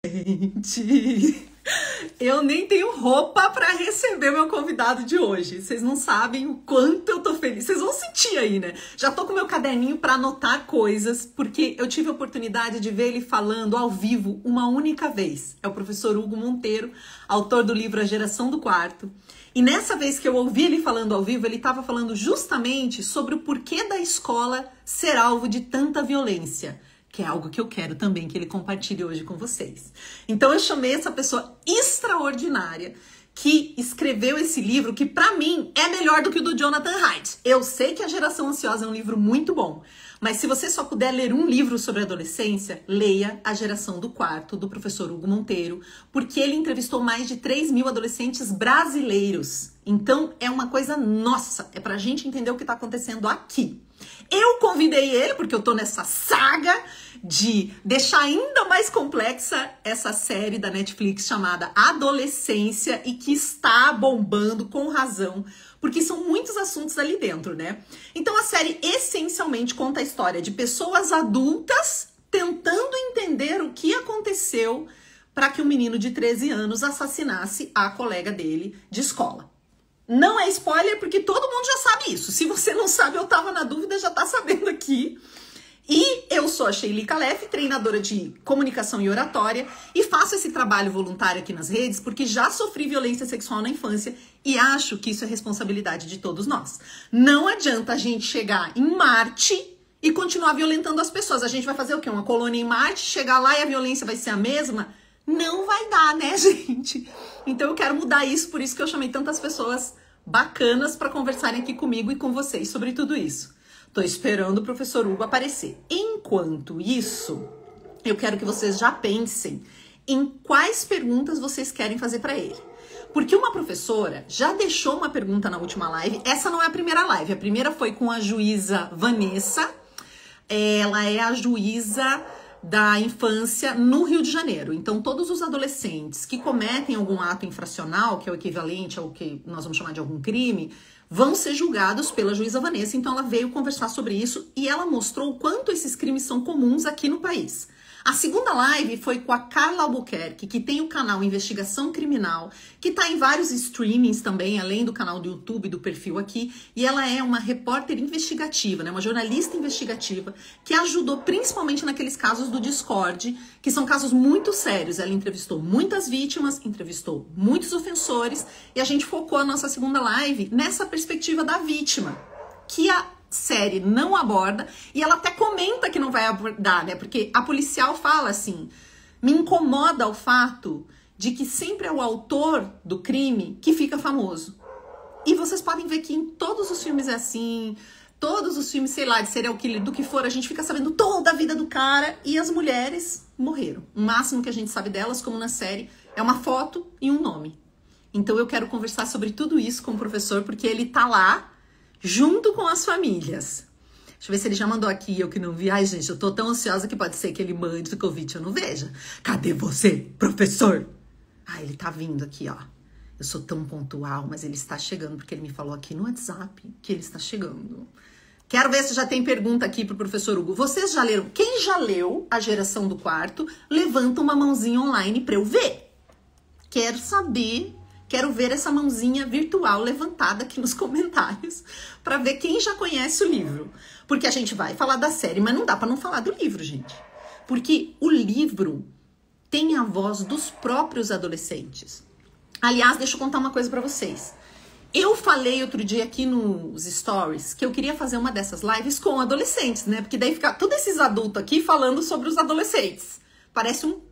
Gente, eu nem tenho roupa para receber meu convidado de hoje. Vocês não sabem o quanto eu tô feliz. Vocês vão sentir aí, né? Já tô com meu caderninho para anotar coisas, porque eu tive a oportunidade de ver ele falando ao vivo uma única vez. É o professor Hugo Monteiro, autor do livro A Geração do Quarto. E nessa vez que eu ouvi ele falando ao vivo, ele estava falando justamente sobre o porquê da escola ser alvo de tanta violência, que é algo que eu quero também que ele compartilhe hoje com vocês. Então eu chamei essa pessoa extraordinária que escreveu esse livro, que pra mim é melhor do que o do Jonathan Haidt. Eu sei que A Geração Ansiosa é um livro muito bom, mas se você só puder ler um livro sobre adolescência, leia A Geração do Quarto, do professor Hugo Monteiro, porque ele entrevistou mais de 3.000 adolescentes brasileiros. Então é uma coisa nossa, é pra gente entender o que tá acontecendo aqui. Eu convidei ele porque eu tô nessa saga de deixar ainda mais complexa essa série da Netflix chamada Adolescência e que está bombando com razão, porque são muitos assuntos ali dentro, né? Então a série essencialmente conta a história de pessoas adultas tentando entender o que aconteceu para que um menino de 13 anos assassinasse a colega dele de escola. Não é spoiler, porque todo mundo já sabe isso. Se você não sabe, eu tava na dúvida, já tá sabendo aqui. E eu sou a Sheili Calef, treinadora de comunicação e oratória, e faço esse trabalho voluntário aqui nas redes porque já sofri violência sexual na infância e acho que isso é responsabilidade de todos nós. Não adianta a gente chegar em Marte e continuar violentando as pessoas. A gente vai fazer o quê? Uma colônia em Marte, chegar lá e a violência vai ser a mesma? Não vai dar, né, gente? Então eu quero mudar isso, por isso que eu chamei tantas pessoas bacanas para conversarem aqui comigo e com vocês sobre tudo isso. Tô esperando o professor Hugo aparecer. Enquanto isso, eu quero que vocês já pensem em quais perguntas vocês querem fazer para ele. Porque uma professora já deixou uma pergunta na última live. Essa não é a primeira live. A primeira foi com a juíza Vanessa. Ela é a juíza da infância no Rio de Janeiro. Então, todos os adolescentes que cometem algum ato infracional, que é o equivalente ao que nós vamos chamar de algum crime, vão ser julgados pela juíza Vanessa. Então, ela veio conversar sobre isso e ela mostrou o quanto esses crimes são comuns aqui no país. A segunda live foi com a Carla Albuquerque, que tem o canal Investigação Criminal, que tá em vários streamings também, além do canal do YouTube, do perfil aqui, e ela é uma repórter investigativa, né, uma jornalista investigativa, que ajudou principalmente naqueles casos do Discord, que são casos muito sérios. Ela entrevistou muitas vítimas, entrevistou muitos ofensores, e a gente focou a nossa segunda live nessa perspectiva da vítima, que a série não aborda, e ela até comenta que não vai abordar, né? Porque a policial fala assim: me incomoda o fato de que sempre é o autor do crime que fica famoso. E vocês podem ver que em todos os filmes é assim, todos os filmes, sei lá, de serial killer, do que for, a gente fica sabendo toda a vida do cara e as mulheres morreram. O máximo que a gente sabe delas, como na série, é uma foto e um nome. Então eu quero conversar sobre tudo isso com o professor, porque ele tá lá junto com as famílias. Deixa eu ver se ele já mandou aqui, eu que não vi. Ai, gente, eu tô tão ansiosa que pode ser que ele mande o convite, eu não veja. Cadê você, professor? Ah, ele tá vindo aqui, ó. Eu sou tão pontual, mas ele está chegando, porque ele me falou aqui no WhatsApp que ele está chegando. Quero ver se já tem pergunta aqui pro professor Hugo. Vocês já leram? Quem já leu A Geração do Quarto, levanta uma mãozinha online pra eu ver. Quero saber... Quero ver essa mãozinha virtual levantada aqui nos comentários para ver quem já conhece o livro. Porque a gente vai falar da série, mas não dá para não falar do livro, gente. Porque o livro tem a voz dos próprios adolescentes. Aliás, deixa eu contar uma coisa para vocês. Eu falei outro dia aqui nos stories que eu queria fazer uma dessas lives com adolescentes, né? Porque daí fica todos esses adultos aqui falando sobre os adolescentes. Parece um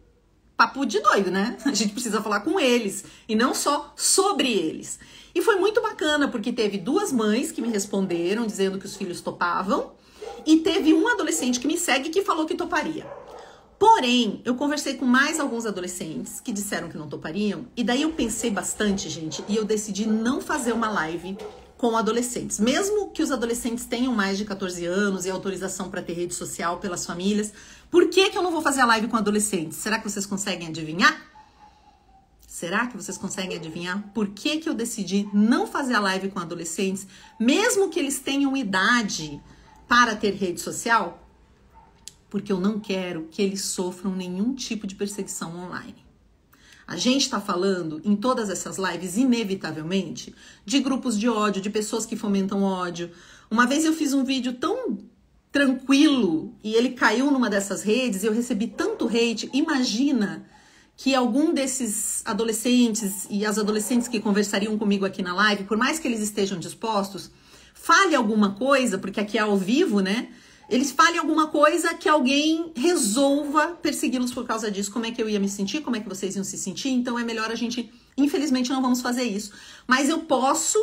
papo de doido, né? A gente precisa falar com eles e não só sobre eles. E foi muito bacana, porque teve 2 mães que me responderam dizendo que os filhos topavam e teve um adolescente que me segue que falou que toparia. Porém, eu conversei com mais alguns adolescentes que disseram que não topariam e daí eu pensei bastante, gente, e eu decidi não fazer uma live com adolescentes. Mesmo que os adolescentes tenham mais de 14 anos e autorização para ter rede social pelas famílias, por que eu não vou fazer a live com adolescentes? Será que vocês conseguem adivinhar? Será que vocês conseguem adivinhar por que eu decidi não fazer a live com adolescentes, mesmo que eles tenham idade para ter rede social? porque eu não quero que eles sofram nenhum tipo de perseguição online. A gente está falando em todas essas lives, inevitavelmente, de grupos de ódio, de pessoas que fomentam ódio. Uma vez eu fiz um vídeo tão tranquilo e ele caiu numa dessas redes e eu recebi tanto hate. Imagina que algum desses adolescentes e as adolescentes que conversariam comigo aqui na live, por mais que eles estejam dispostos, fale alguma coisa, porque aqui é ao vivo, né? Eles falem alguma coisa que alguém resolva persegui-los por causa disso. Como é que eu ia me sentir? Como é que vocês iam se sentir? Então é melhor a gente... Infelizmente não vamos fazer isso. Mas eu posso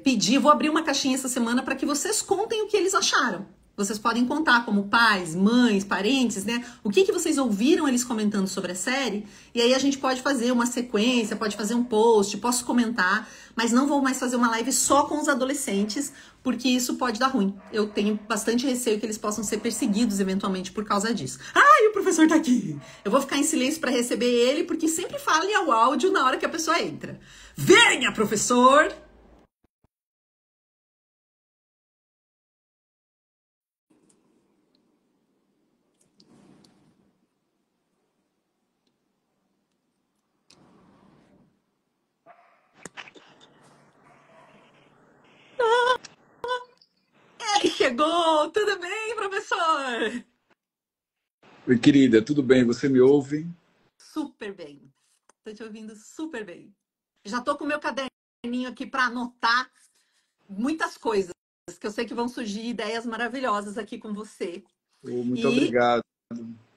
pedir, vou abrir uma caixinha essa semana para que vocês contem o que eles acharam. Vocês podem contar como pais, mães, parentes, né? O que vocês ouviram eles comentando sobre a série. E aí a gente pode fazer uma sequência, pode fazer um post, posso comentar. Mas não vou mais fazer uma live só com os adolescentes, porque isso pode dar ruim. Eu tenho bastante receio que eles possam ser perseguidos eventualmente por causa disso. Ai, o professor tá aqui! Eu vou ficar em silêncio para receber ele, porque sempre fale ao áudio na hora que a pessoa entra. Venha, professor! Ele chegou! Tudo bem, professor? Oi, querida, tudo bem? Você me ouve? Super bem. Tô te ouvindo super bem. Já tô com o meu caderninho aqui para anotar muitas coisas, que eu sei que vão surgir ideias maravilhosas aqui com você. Oh, muito E obrigado.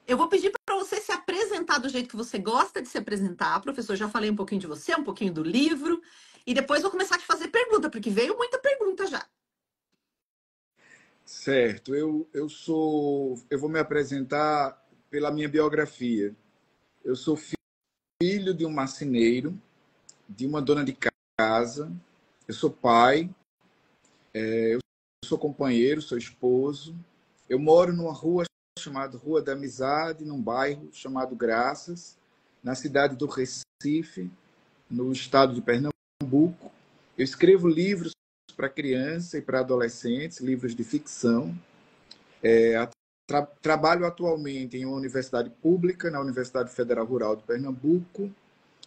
eu vou pedir para você se apresentar do jeito que você gosta de se apresentar. Professor, já falei um pouquinho de você, um pouquinho do livro. E depois vou começar a te fazer pergunta, porque veio muita pergunta já. Certo, eu vou me apresentar pela minha biografia. Eu sou filho de um marceneiro, de uma dona de casa. Eu sou pai, eu sou companheiro, sou esposo. Eu moro numa rua chamada Rua da Amizade, num bairro chamado Graças, na cidade do Recife, no estado de Pernambuco. Eu escrevo livros para criança e para adolescentes, livros de ficção. Trabalho atualmente em uma universidade pública, na Universidade Federal Rural de Pernambuco.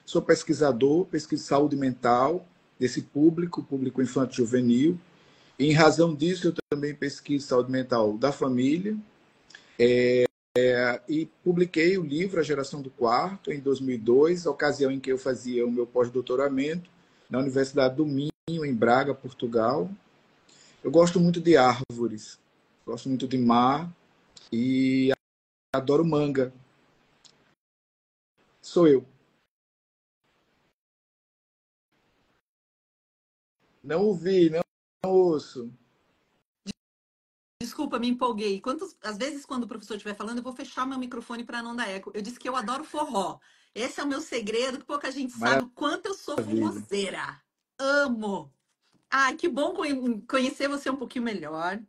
Sou pesquisador, pesquiso saúde mental desse público infantil juvenil. E, em razão disso, eu também pesquiso saúde mental da família. E publiquei o livro A Geração do Quarto, em 2002, ocasião em que eu fazia o meu pós-doutoramento na Universidade do Minho, em Braga, Portugal. Eu gosto muito de árvores, gosto muito de mar e adoro manga. Sou eu. Não ouvi, não ouço. Desculpa, me empolguei. Às vezes, quando o professor estiver falando, eu vou fechar meu microfone para não dar eco. Eu disse que eu adoro forró. Esse é o meu segredo, que pouca gente sabe o quanto eu sou Maravilha. forrozeira. Amo! Ai, que bom conhecer você um pouquinho melhor.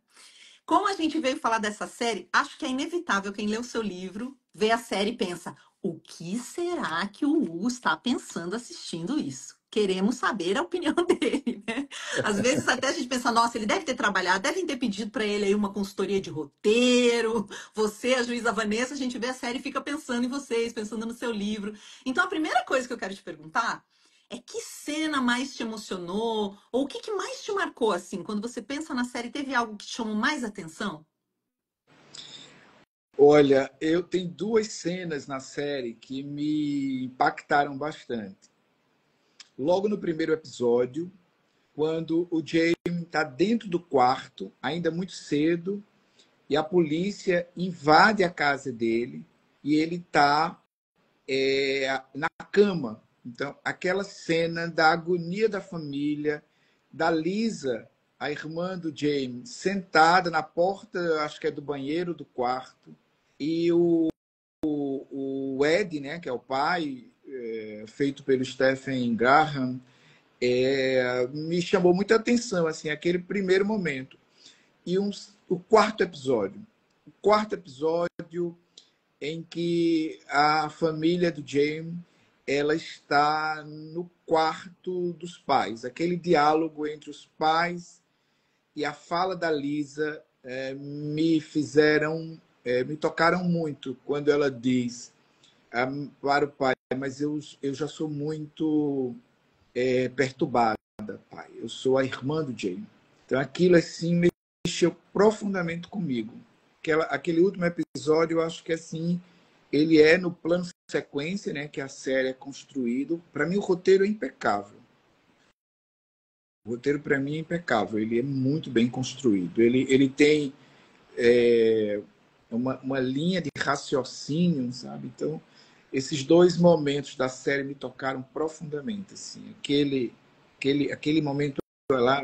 Como a gente veio falar dessa série, acho que é inevitável quem lê o seu livro, vê a série e pensa: o que será que o Hugo está pensando assistindo isso? Queremos saber a opinião dele, né? Às vezes até a gente pensa: nossa, ele deve ter trabalhado, devem ter pedido para ele aí uma consultoria de roteiro. Você, a juíza Vanessa, a gente vê a série e fica pensando em vocês, pensando no seu livro. Então a primeira coisa que eu quero te perguntar é que cena mais te emocionou? Ou o que mais te marcou, assim? Quando você pensa na série, teve algo que te chamou mais atenção? Olha, eu tenho duas cenas na série que me impactaram bastante. Logo no primeiro episódio, quando o Jamie está dentro do quarto, ainda muito cedo, e a polícia invade a casa dele e ele está na cama. Então, aquela cena da agonia da família, da Lisa, a irmã do James, sentada na porta, acho que é do banheiro do quarto, e o Ed, né, que é o pai, feito pelo Stephen Graham, me chamou muita atenção, assim, aquele primeiro momento. E o quarto episódio. O quarto episódio em que a família do James ela está no quarto dos pais. Aquele diálogo entre os pais e a fala da Lisa me fizeram me tocaram muito quando ela diz para o pai, mas eu já sou muito perturbada, pai. Eu sou a irmã do Jamie. Então aquilo assim mexeu profundamente comigo. Aquele último episódio, eu acho que assim, ele é no plano sequência, né, que a série é construído. Para mim o roteiro é impecável. O roteiro para mim é impecável. Ele é muito bem construído. Ele tem uma linha de raciocínio, sabe? Então esses dois momentos da série me tocaram profundamente, assim. Aquele momento lá,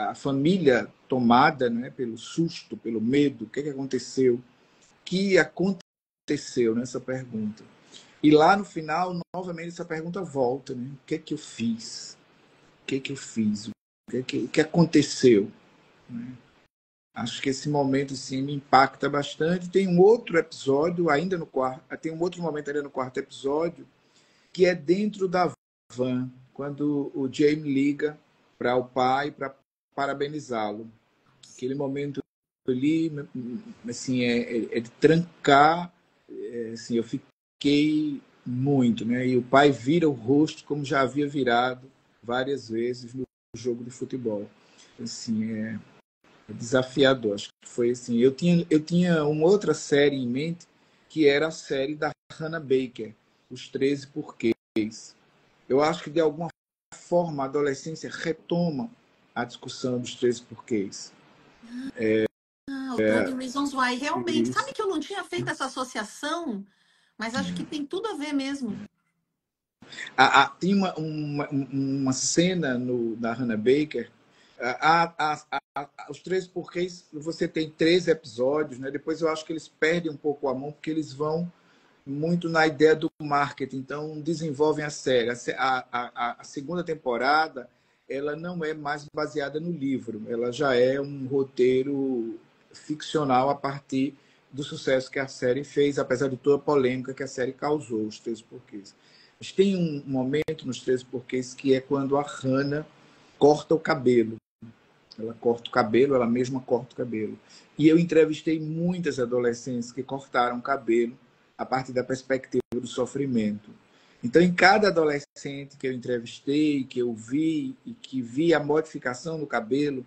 a família tomada, né, pelo susto, pelo medo, o que aconteceu? O que aconteceu nessa pergunta? E lá no final, novamente, essa pergunta volta, né? O que eu fiz? O que eu fiz? O que aconteceu? Né? Acho que esse momento assim, me impacta bastante. Tem um outro episódio, ainda no quarto, tem um outro momento ainda no quarto episódio, que é dentro da van, quando o Jamie liga para o pai para parabenizá-lo. Aquele momento ali, assim, é de trancar, assim, eu fiquei muito, né? E o pai vira o rosto como já havia virado várias vezes no jogo de futebol. Assim, desafiador. Acho que foi assim. Eu tinha uma outra série em mente, que era a série da Hannah Baker, Os 13 Porquês. Eu acho que, de alguma forma, a adolescência retoma a discussão dos 13 porquês. O 13 Reasons Why. Realmente. Isso. Sabe que eu não tinha feito essa associação? Mas acho que tem tudo a ver mesmo. Tem uma cena da Hannah Baker. Os 13 porquês, você tem 13 episódios, né? Depois eu acho que eles perdem um pouco a mão, porque eles vão muito na ideia do marketing, então desenvolvem a série. A segunda temporada, ela não é mais baseada no livro, ela já é um roteiro ficcional a partir do sucesso que a série fez, apesar de toda a polêmica que a série causou, os 13 porquês. Mas tem um momento nos 13 porquês que é quando a Hannah corta o cabelo. Ela corta o cabelo, ela mesma corta o cabelo. E eu entrevistei muitas adolescentes que cortaram o cabelo a partir da perspectiva do sofrimento. Então, em cada adolescente que eu entrevistei, que eu vi e que vi a modificação do cabelo,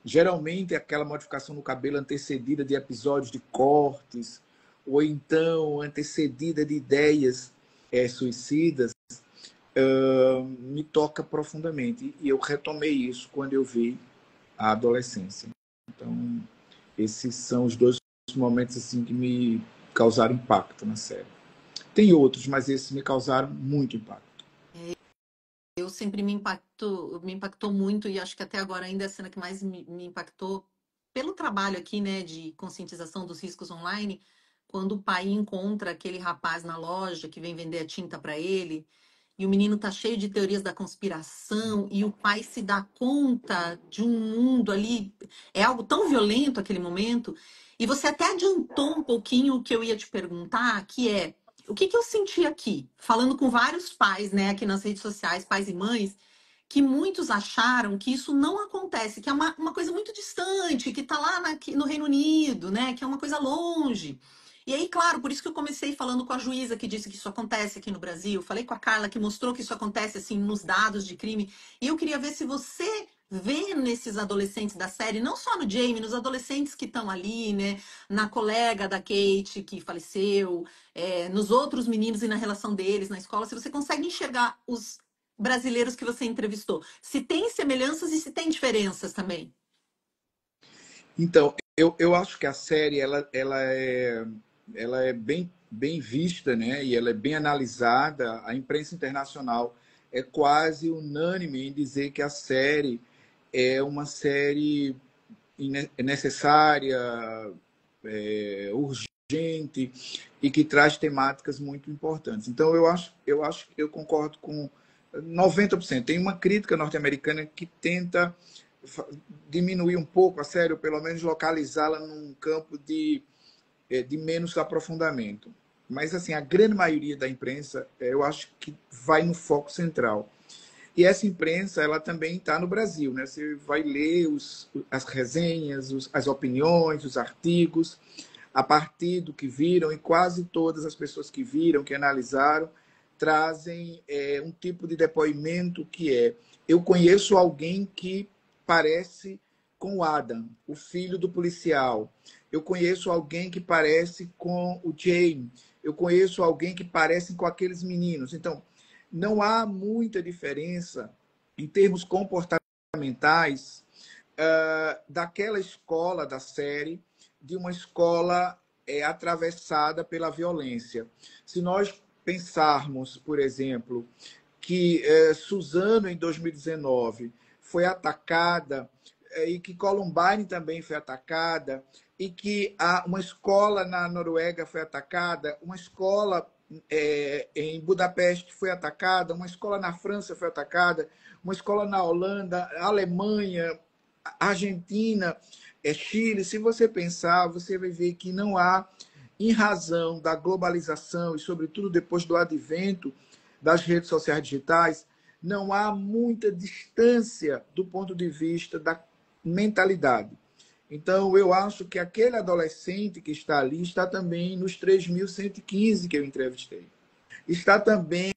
geralmente aquela modificação no cabelo antecedida de episódios de cortes, ou então antecedida de ideias suicidas, me toca profundamente. E eu retomei isso quando eu vi a adolescência. Então, esses são os dois momentos assim que me causaram impacto na série. Tem outros, mas esses me causaram muito impacto. Eu sempre me impactou muito, e acho que até agora ainda é a cena que mais me impactou pelo trabalho aqui, né, de conscientização dos riscos online, quando o pai encontra aquele rapaz na loja que vem vender a tinta para ele, e o menino tá cheio de teorias da conspiração, e o pai se dá conta de um mundo ali, é algo tão violento aquele momento, e você até adiantou um pouquinho o que eu ia te perguntar, que é o que eu senti aqui, falando com vários pais, né, aqui nas redes sociais, pais e mães, que muitos acharam que isso não acontece, que é uma coisa muito distante, que está lá no Reino Unido, né, que é uma coisa longe. E aí, claro, por isso que eu comecei falando com a juíza que disse que isso acontece aqui no Brasil, falei com a Carla que mostrou que isso acontece assim nos dados de crime, e eu queria ver se você vê nesses adolescentes da série, não só no Jamie, nos adolescentes que estão ali, né, na colega da Kate que faleceu, nos outros meninos e na relação deles na escola, se você consegue enxergar os brasileiros que você entrevistou, se tem semelhanças e se tem diferenças também. Então, eu acho que a série ela é bem vista, né? E ela é bem analisada. A imprensa internacional é quase unânime em dizer que a série é uma série necessária, urgente e que traz temáticas muito importantes. Então, eu concordo com 90%. Tem uma crítica norte-americana que tenta diminuir um pouco a série, ou pelo menos localizá-la num campo de menos aprofundamento. Mas, assim, a grande maioria da imprensa, eu acho que vai no foco central. E essa imprensa, ela também está no Brasil, né? Você vai ler as resenhas, as opiniões, os artigos. a partir do que viram, e quase todas as pessoas que viram, que analisaram, trazem um tipo de depoimento que é: eu conheço alguém que parece com o Adam, o filho do policial. Eu conheço alguém que parece com o Jamie. Eu conheço alguém que parece com aqueles meninos. Então, não há muita diferença em termos comportamentais daquela escola da série, de uma escola atravessada pela violência. Se nós pensarmos, por exemplo, que Suzano, em 2019, foi atacada, e que Columbine também foi atacada, e que uma escola na Noruega foi atacada, uma escola em Budapeste foi atacada, uma escola na França foi atacada, uma escola na Holanda, Alemanha, Argentina, Chile. Se você pensar, você vai ver que não há, em razão da globalização e, sobretudo, depois do advento das redes sociais digitais, não há muita distância do ponto de vista da mentalidade. Então, eu acho que aquele adolescente que está ali está também nos 3.115 que eu entrevistei. Está também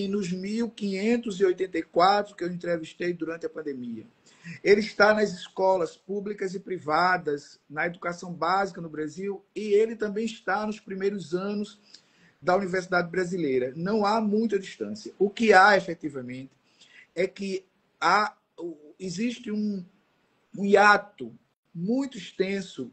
nos 1.584 que eu entrevistei durante a pandemia. Ele está nas escolas públicas e privadas, na educação básica no Brasil, e ele também está nos primeiros anos da Universidade Brasileira. Não há muita distância. O que há, efetivamente, é que existe um hiato muito extenso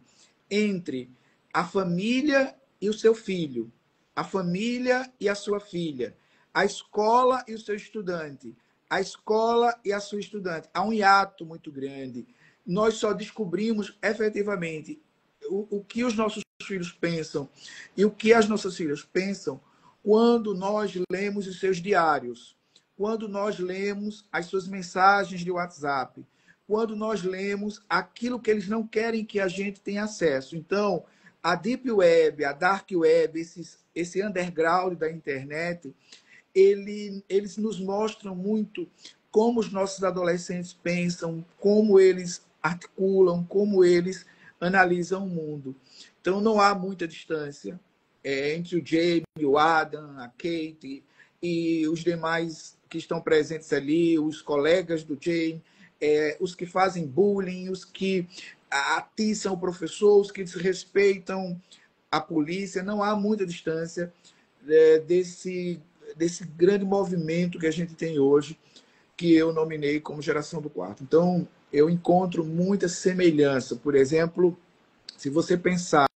entre a família e o seu filho, a família e a sua filha, a escola e o seu estudante, a escola e a sua estudante. Há um hiato muito grande. Nós só descobrimos efetivamente o que os nossos filhos pensam e o que as nossas filhas pensam quando nós lemos os seus diários, quando nós lemos as suas mensagens de WhatsApp, quando nós lemos aquilo que eles não querem que a gente tenha acesso. Então, a Deep Web, a Dark Web, esse underground da internet, eles nos mostram muito como os nossos adolescentes pensam, como eles articulam, como eles analisam o mundo. Então, não há muita distância entre o Jamie, o Adam, a Kate e os demais que estão presentes ali, os colegas do Jamie, os que fazem bullying, os que atiçam o professor, os que desrespeitam a polícia. Não há muita distância desse grande movimento que a gente tem hoje, que eu nominei como Geração do Quarto. Então, eu encontro muita semelhança. Por exemplo, se você pensar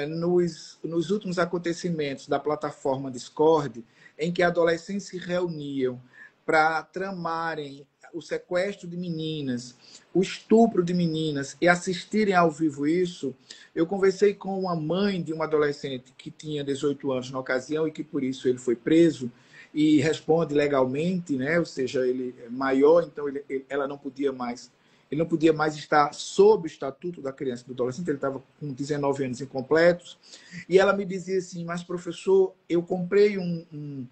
nos últimos acontecimentos da plataforma Discord, em que adolescentes se reuniam para tramarem o sequestro de meninas, o estupro de meninas e assistirem ao vivo isso, eu conversei com uma mãe de um adolescente que tinha 18 anos na ocasião e que por isso ele foi preso e responde legalmente, né? Ou seja, ele é maior, então ela não podia mais, ele não podia mais estar sob o estatuto da criança e do adolescente, ele estava com 19 anos incompletos, e ela me dizia assim: mas professor, eu comprei um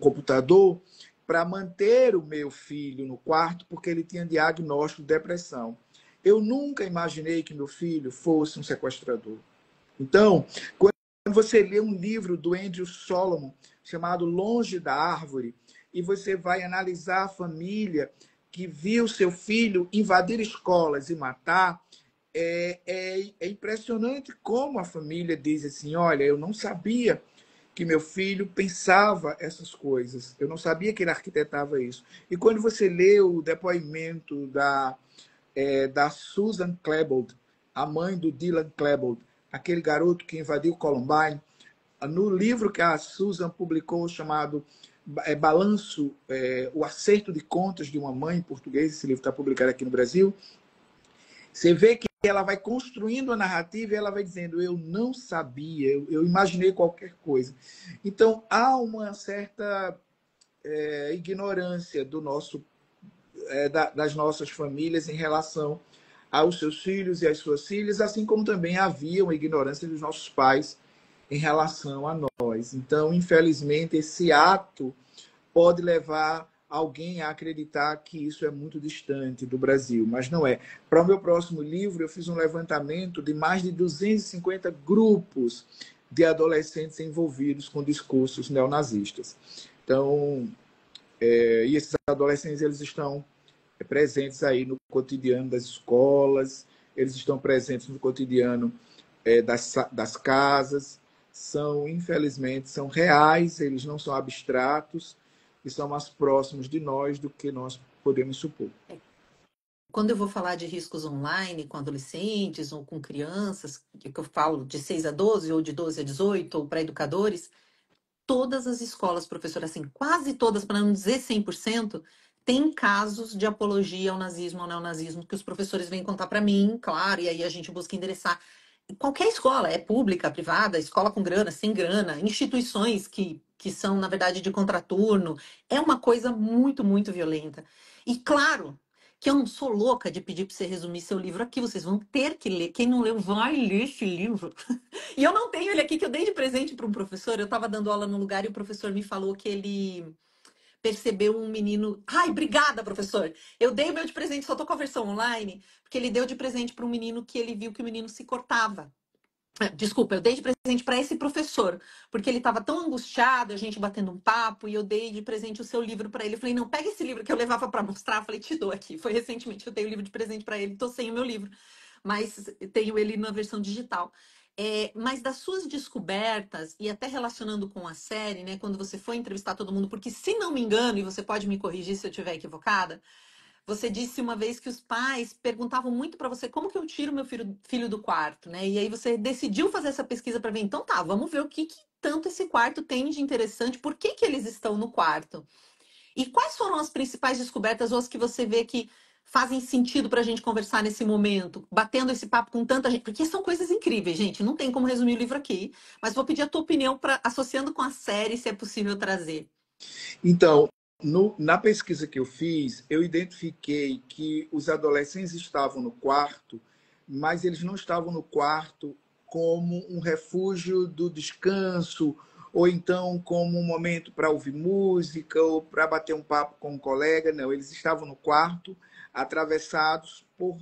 computador para manter o meu filho no quarto, porque ele tinha diagnóstico de depressão. Eu nunca imaginei que meu filho fosse um sequestrador. Então, quando você lê um livro do Andrew Solomon, chamado Longe da Árvore, e você vai analisar a família que viu seu filho invadir escolas e matar, é impressionante como a família diz assim: olha, eu não sabia que meu filho pensava essas coisas. Eu não sabia que ele arquitetava isso. E quando você lê o depoimento da Susan Klebold, a mãe do Dylan Klebold, aquele garoto que invadiu Columbine, no livro que a Susan publicou chamado Balanço, o Acerto de Contas de uma Mãe, em português, esse livro está publicado aqui no Brasil, você vê que ela vai construindo a narrativa e ela vai dizendo: eu não sabia, eu imaginei qualquer coisa. Então, há uma certa ignorância das nossas famílias em relação aos seus filhos e às suas filhas, assim como também havia uma ignorância dos nossos pais em relação a nós. Então, infelizmente, esse ato pode levar alguém a acreditar que isso é muito distante do Brasil, mas não é. Para o meu próximo livro, eu fiz um levantamento de mais de 250 grupos de adolescentes envolvidos com discursos neonazistas. Então, e esses adolescentes, eles estão presentes aí no cotidiano das escolas, eles estão presentes no cotidiano das casas, infelizmente, são reais, eles não são abstratos e são mais próximos de nós do que nós podemos supor. Quando eu vou falar de riscos online com adolescentes ou com crianças, que eu falo de 6 a 12 ou de 12 a 18 ou para educadores, todas as escolas, professor, assim, quase todas, para não dizer 100%, tem casos de apologia ao nazismo, ao neonazismo, que os professores vêm contar para mim, claro, e aí a gente busca endereçar. Qualquer escola, é pública, privada, escola com grana, sem grana, instituições que são, na verdade, de contraturno, é uma coisa muito, muito violenta. E claro que eu não sou louca de pedir para você resumir seu livro aqui, vocês vão ter que ler. Quem não leu, vai ler esse livro. E eu não tenho ele aqui, que eu dei de presente para um professor. Eu estava dando aula num lugar e o professor me falou que ele percebeu um menino. Ai, obrigada, professor! Eu dei o meu de presente, só tô com a versão online, porque ele deu de presente para um menino que ele viu que o menino se cortava. Desculpa, eu dei de presente para esse professor, porque ele estava tão angustiado, a gente batendo um papo, e eu dei de presente o seu livro para ele. Eu falei, não, pega esse livro que eu levava para mostrar. Eu falei, te dou aqui. Foi recentemente, eu dei o livro de presente para ele, tô sem o meu livro, mas tenho ele na versão digital. Mas das suas descobertas, e até relacionando com a série, né, quando você foi entrevistar todo mundo, porque se não me engano, e você pode me corrigir se eu estiver equivocada, você disse uma vez que os pais perguntavam muito para você como que eu tiro meu filho do quarto, né? E aí você decidiu fazer essa pesquisa para ver, então tá, vamos ver o que tanto esse quarto tem de interessante, por que eles estão no quarto. E quais foram as principais descobertas ou as que você vê que fazem sentido para a gente conversar nesse momento, batendo esse papo com tanta gente? Porque são coisas incríveis, gente. Não tem como resumir o livro aqui, mas vou pedir a tua opinião associando com a série, se é possível trazer. Então, na pesquisa que eu fiz, eu identifiquei que os adolescentes estavam no quarto, mas eles não estavam no quarto como um refúgio do descanso, ou então como um momento para ouvir música, ou para bater um papo com um colega. Não, eles estavam no quarto atravessados por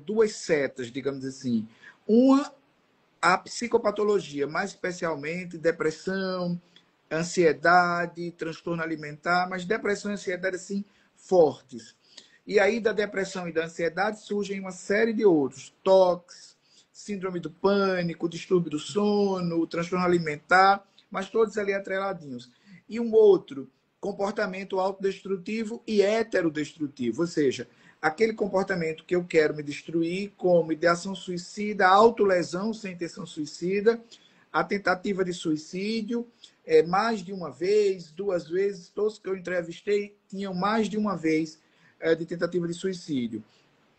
duas setas, digamos assim. Uma, a psicopatologia, mais especialmente depressão, ansiedade, transtorno alimentar, mas depressão e ansiedade, assim, fortes. E aí, da depressão e da ansiedade, surgem uma série de outros. TOCs, síndrome do pânico, distúrbio do sono, transtorno alimentar, mas todos ali atreladinhos. E um outro, comportamento autodestrutivo e heterodestrutivo, ou seja, aquele comportamento que eu quero me destruir, como ideação suicida, autolesão sem intenção suicida, a tentativa de suicídio, mais de uma vez, duas vezes, todos que eu entrevistei tinham mais de uma vez de tentativa de suicídio.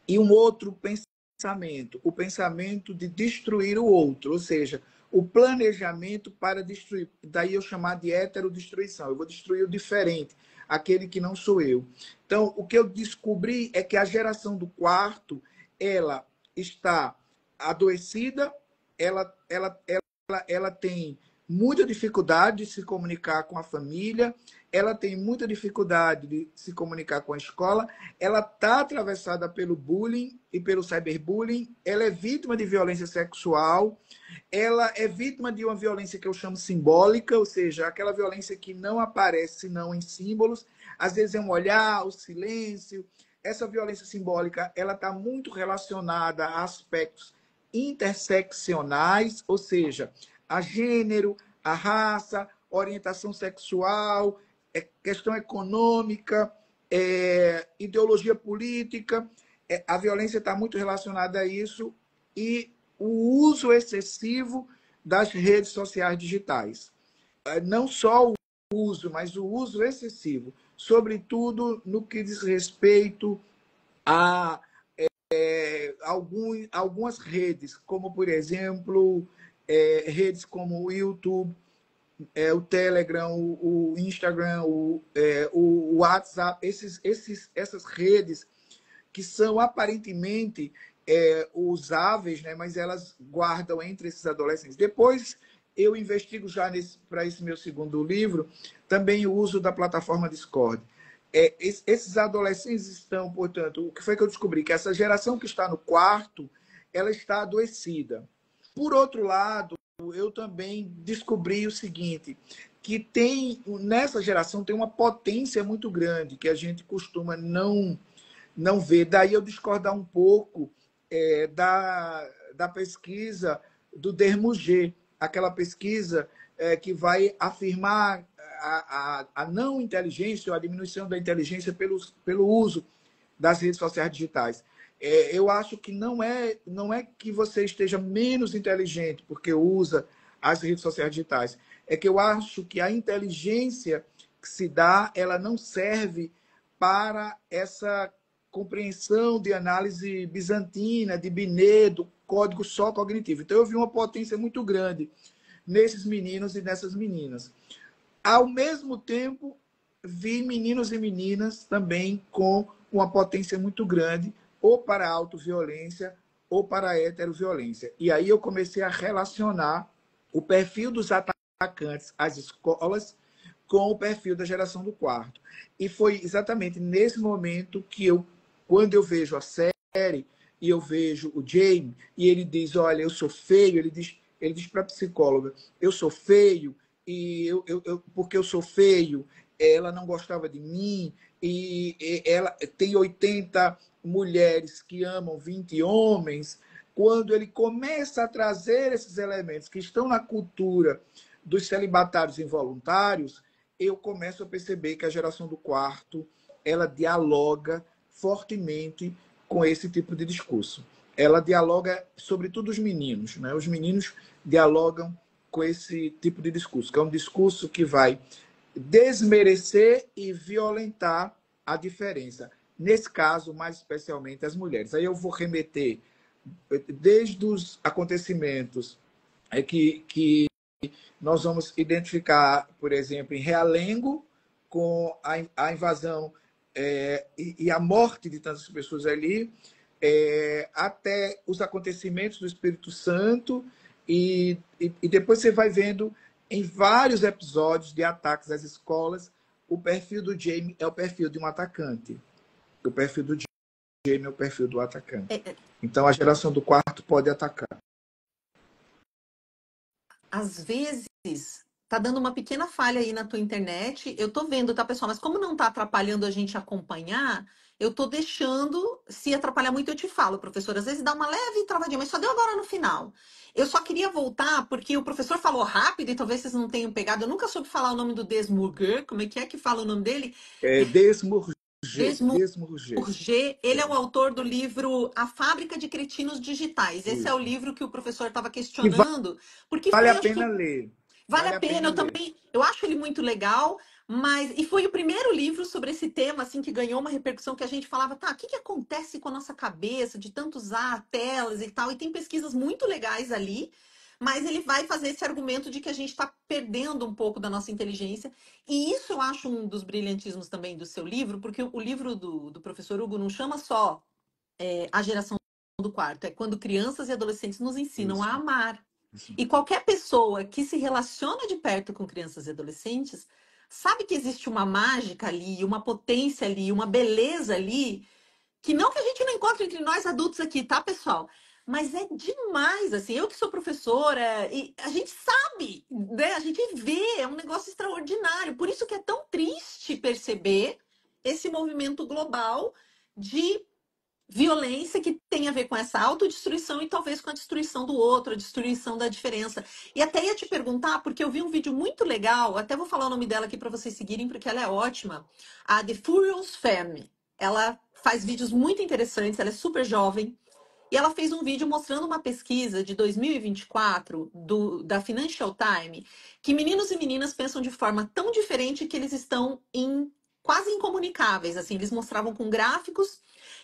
E um outro pensamento, o pensamento de destruir o outro, ou seja, o planejamento para destruir. Daí eu chamar de heterodestruição. Eu vou destruir o diferente, aquele que não sou eu. Então, o que eu descobri é que a geração do quarto, ela está adoecida, ela tem muita dificuldade de se comunicar com a família, ela tem muita dificuldade de se comunicar com a escola, ela está atravessada pelo bullying e pelo cyberbullying, ela é vítima de violência sexual, ela é vítima de uma violência que eu chamo simbólica, ou seja, aquela violência que não aparece senão em símbolos, às vezes é um olhar, o silêncio. Essa violência simbólica, ela está muito relacionada a aspectos interseccionais, ou seja, a gênero, a raça, orientação sexual, questão econômica, ideologia política. A violência está muito relacionada a isso e o uso excessivo das redes sociais digitais. Não só o uso, mas o uso excessivo, sobretudo no que diz respeito a algumas redes, como, por exemplo, redes como o YouTube, o Telegram, o Instagram, o WhatsApp, essas redes que são aparentemente usáveis, né, mas elas guardam entre esses adolescentes. Depois, eu investigo já para esse meu segundo livro também o uso da plataforma Discord. esses adolescentes estão, portanto, o que foi que eu descobri? Que essa geração que está no quarto, ela está adoecida. Por outro lado, eu também descobri o seguinte, que tem, nessa geração, tem uma potência muito grande, que a gente costuma não ver. Daí eu discordar um pouco da pesquisa do Dermugé, aquela pesquisa que vai afirmar a não inteligência ou a diminuição da inteligência pelo uso das redes sociais digitais. Eu acho que não é que você esteja menos inteligente porque usa as redes sociais digitais. É que eu acho que a inteligência que se dá, ela não serve para essa compreensão de análise bizantina, de Binet, do código só cognitivo. Então, eu vi uma potência muito grande nesses meninos e nessas meninas. Ao mesmo tempo, vi meninos e meninas também com uma potência muito grande, ou para a autoviolência, ou para a heteroviolência. E aí eu comecei a relacionar o perfil dos atacantes às escolas com o perfil da geração do quarto. E foi exatamente nesse momento que quando eu vejo a série, e eu vejo o Jamie, e ele diz, olha, eu sou feio, ele diz para a psicóloga, eu sou feio, e porque eu sou feio, ela não gostava de mim, e ela tem 80 mulheres que amam 20 homens. Quando ele começa a trazer esses elementos que estão na cultura dos celibatários involuntários, eu começo a perceber que a geração do quarto, ela dialoga fortemente com esse tipo de discurso. Ela dialoga, sobretudo os meninos, né? Os meninos dialogam com esse tipo de discurso, que é um discurso que vai desmerecer e violentar a diferença. Nesse caso, mais especialmente as mulheres. Aí eu vou remeter desde os acontecimentos que nós vamos identificar, por exemplo, em Realengo, com a invasão e a morte de tantas pessoas ali, até os acontecimentos do Espírito Santo, e depois você vai vendo em vários episódios de ataques às escolas, o perfil do Jamie é o perfil de um atacante. O perfil do Jamie é o perfil do atacante. Então, a geração do quarto pode atacar. Às vezes, tá dando uma pequena falha aí na tua internet. Eu tô vendo, tá, pessoal? Mas como não tá atrapalhando a gente acompanhar, eu tô deixando. Se atrapalhar muito, eu te falo, professor. Às vezes dá uma leve travadinha, mas só deu agora no final. Eu só queria voltar, porque o professor falou rápido e talvez vocês não tenham pegado. Eu nunca soube falar o nome do Desmurger. Como é que fala o nome dele? Desmurger. Desmurger. Ele é o autor do livro A Fábrica de Cretinos Digitais. Esse é o livro que o professor estava E questionando, porque vale foi, a acho pena que ler. vale Vale a a pena. pena Eu ler. também, eu acho ele muito legal, mas e foi o primeiro livro sobre esse tema assim que ganhou uma repercussão que a gente falava, tá, o que que acontece com a nossa cabeça de tanto usar telas e tal? E tem pesquisas muito legais ali. Mas ele vai fazer esse argumento de que a gente está perdendo um pouco da nossa inteligência. E isso eu acho um dos brilhantismos também do seu livro, porque o livro do professor Hugo não chama só a geração do quarto, é quando crianças e adolescentes nos ensinam a Isso. amar. E qualquer pessoa que se relaciona de perto com crianças e adolescentes sabe que existe uma mágica ali, uma potência ali, uma beleza ali, que não que a gente não encontre entre nós adultos aqui, tá, pessoal? Mas é demais, assim, eu que sou professora, e a gente sabe, né? A gente vê, é um negócio extraordinário. Por isso que é tão triste perceber esse movimento global de violência que tem a ver com essa autodestruição e talvez com a destruição do outro, a destruição da diferença. E até ia te perguntar, porque eu vi um vídeo muito legal, até vou falar o nome dela aqui para vocês seguirem, porque ela é ótima, a The Furious Femme. Ela faz vídeos muito interessantes, ela é super jovem, e ela fez um vídeo mostrando uma pesquisa de 2024 da Financial Times, que meninos e meninas pensam de forma tão diferente que eles estão quase incomunicáveis. Assim, eles mostravam com gráficos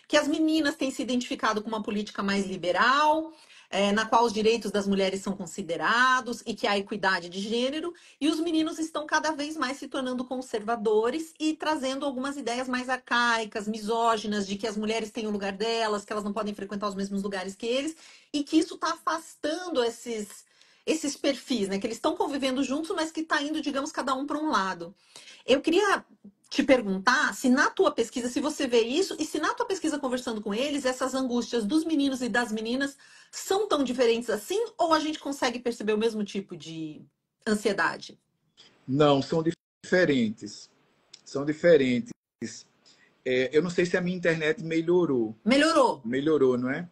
que as meninas têm se identificado com uma política mais liberal, na qual os direitos das mulheres são considerados e que há equidade de gênero, e os meninos estão cada vez mais se tornando conservadores e trazendo algumas ideias mais arcaicas, misóginas, de que as mulheres têm o lugar delas, que elas não podem frequentar os mesmos lugares que eles, e que isso está afastando esses perfis, né? Que eles estão convivendo juntos, mas que está indo, digamos, cada um para um lado. Eu queria te perguntar se na tua pesquisa, se você vê isso, e se na tua pesquisa conversando com eles, essas angústias dos meninos e das meninas são tão diferentes assim, ou a gente consegue perceber o mesmo tipo de ansiedade? Não, são diferentes. São diferentes. Eu não sei se a minha internet melhorou. Melhorou. Melhorou, não é?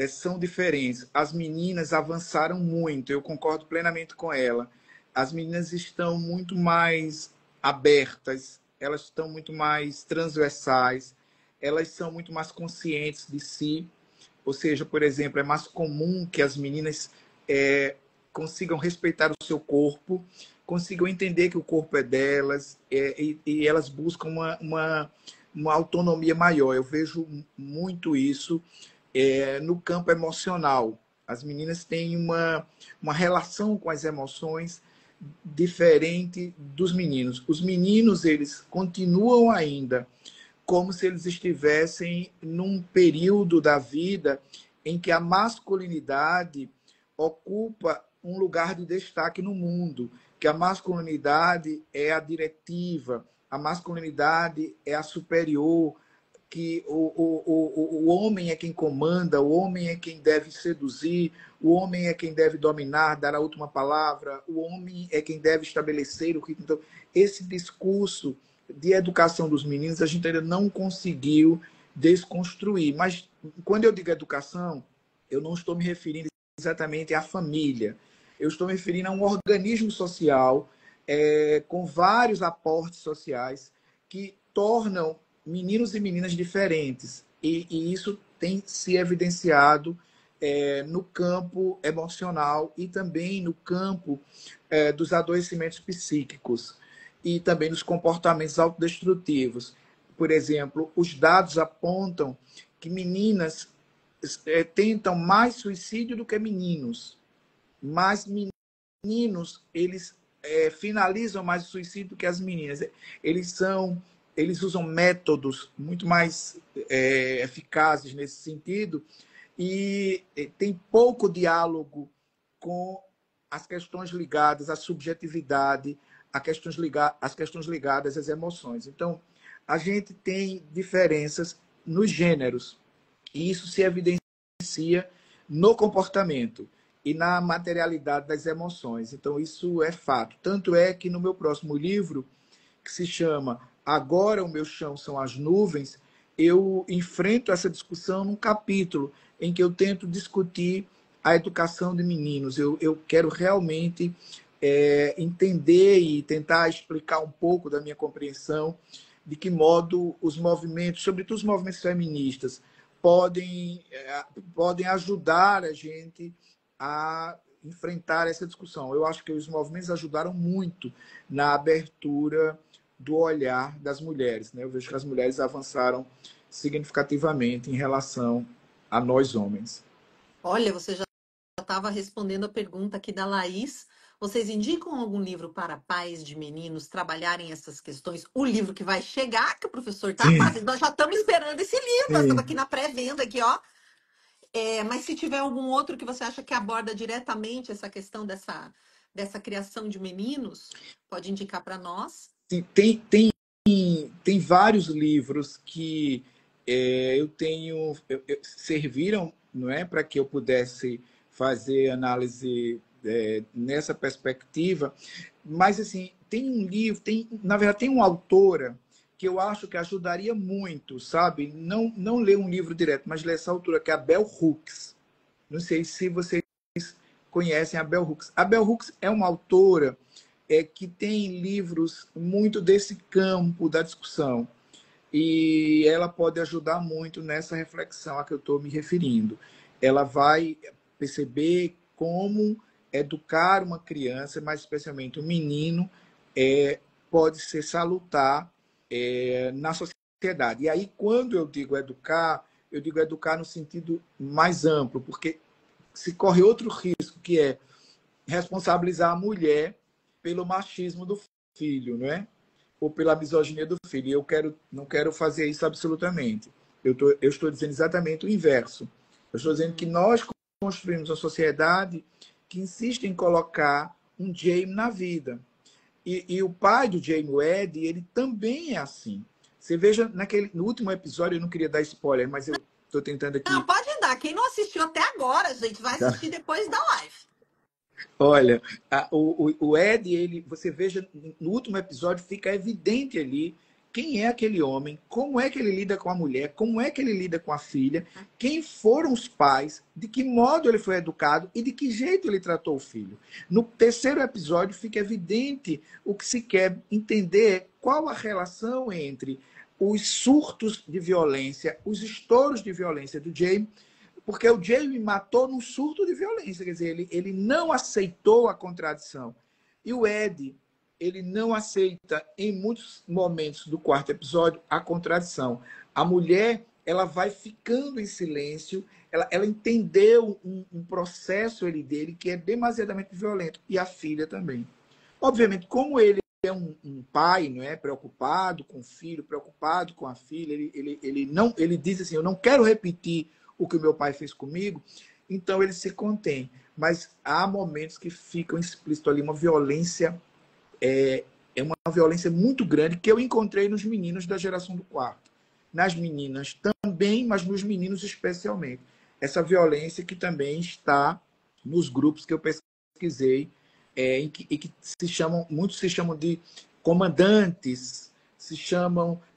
São diferentes. As meninas avançaram muito, eu concordo plenamente com ela. As meninas estão muito mais abertas, elas estão muito mais transversais, elas são muito mais conscientes de si. Ou seja, por exemplo, é mais comum que as meninas consigam respeitar o seu corpo, consigam entender que o corpo é delas, e elas buscam uma autonomia maior. Eu vejo muito isso no campo emocional. As meninas têm uma relação com as emoções diferente dos meninos. Os meninos, eles continuam ainda como se eles estivessem num período da vida em que a masculinidade ocupa um lugar de destaque no mundo, que a masculinidade é a diretiva, a masculinidade é a superior, que o homem é quem comanda, o homem é quem deve seduzir, o homem é quem deve dominar, dar a última palavra, o homem é quem deve estabelecer o ritmo. Então, esse discurso de educação dos meninos a gente ainda não conseguiu desconstruir. Mas quando eu digo educação, eu não estou me referindo exatamente à família. Eu estou me referindo a um organismo social com vários aportes sociais que tornam meninos e meninas diferentes. E isso tem se evidenciado no campo emocional e também no campo dos adoecimentos psíquicos e também nos comportamentos autodestrutivos. Por exemplo, os dados apontam que meninas tentam mais suicídio do que meninos, mas meninos, eles finalizam mais o suicídio do que as meninas. Eles usam métodos muito mais eficazes nesse sentido e tem pouco diálogo com as questões ligadas à subjetividade, as questões ligadas às emoções. Então, a gente tem diferenças nos gêneros e isso se evidencia no comportamento e na materialidade das emoções. Então, isso é fato. Tanto é que no meu próximo livro, que se chama Agora o Meu Chão São as Nuvens, eu enfrento essa discussão num capítulo em que eu tento discutir a educação de meninos. Eu quero realmente entender e tentar explicar um pouco da minha compreensão de que modo os movimentos, sobretudo os movimentos feministas, podem ajudar a gente a enfrentar essa discussão. Eu acho que os movimentos ajudaram muito na abertura do olhar das mulheres, né? Eu vejo que as mulheres avançaram significativamente em relação a nós homens. Olha, você já estava respondendo a pergunta aqui da Laís. Vocês indicam algum livro para pais de meninos trabalharem essas questões? O livro que vai chegar, que o professor está fazendo. Nós já estamos esperando esse livro, nós estamos aqui na pré-venda, aqui, ó. Mas se tiver algum outro que você acha que aborda diretamente essa questão dessa criação de meninos, pode indicar para nós. Sim, tem vários livros que eu tenho serviram, não é, para que eu pudesse fazer análise nessa perspectiva, mas assim tem um livro, na verdade tem uma autora que eu acho que ajudaria muito, sabe? Não ler um livro direto, mas ler essa autora que é a Bell Hooks. Não sei se vocês conhecem a Bell Hooks. A Bell Hooks é uma autora que tem livros muito desse campo da discussão. E ela pode ajudar muito nessa reflexão a que eu estou me referindo. Ela vai perceber como educar uma criança, mais especialmente um menino, pode ser salutar na sociedade. E aí, quando eu digo educar no sentido mais amplo, porque se corre outro risco, que é responsabilizar a mulher pelo machismo do filho, não é? Ou pela misoginia do filho. E eu não quero fazer isso absolutamente. Eu estou dizendo exatamente o inverso. Eu estou dizendo que nós construímos uma sociedade que insiste em colocar um Jamie na vida. E o pai do Jamie, o Ed, ele também é assim. Você veja, no último episódio, eu não queria dar spoiler, mas eu estou tentando Não, aqui. pode dar. Quem não assistiu até agora, gente, vai assistir depois da live. Olha, o Ed, você veja, no último episódio fica evidente ali quem é aquele homem, como é que ele lida com a mulher, como é que ele lida com a filha, quem foram os pais, de que modo ele foi educado e de que jeito ele tratou o filho. No terceiro episódio fica evidente o que se quer entender qual a relação entre os surtos de violência, os estouros de violência do Jamie, porque o Jamie matou num surto de violência, quer dizer, ele não aceitou a contradição. E o Ed, ele não aceita, em muitos momentos do quarto episódio, a contradição. A mulher, ela vai ficando em silêncio, ela entendeu um processo dele que é demasiadamente violento, e a filha também. Obviamente, como ele é um pai, não é, preocupado com o filho, preocupado com a filha, ele diz assim, eu não quero repetir o que o meu pai fez comigo, então ele se contém. Mas há momentos que ficam explícito ali uma violência, é uma violência muito grande que eu encontrei nos meninos da geração do quarto. Nas meninas também, mas nos meninos especialmente. Essa violência que também está nos grupos que eu pesquisei, em que muitos se chamam de comandantes,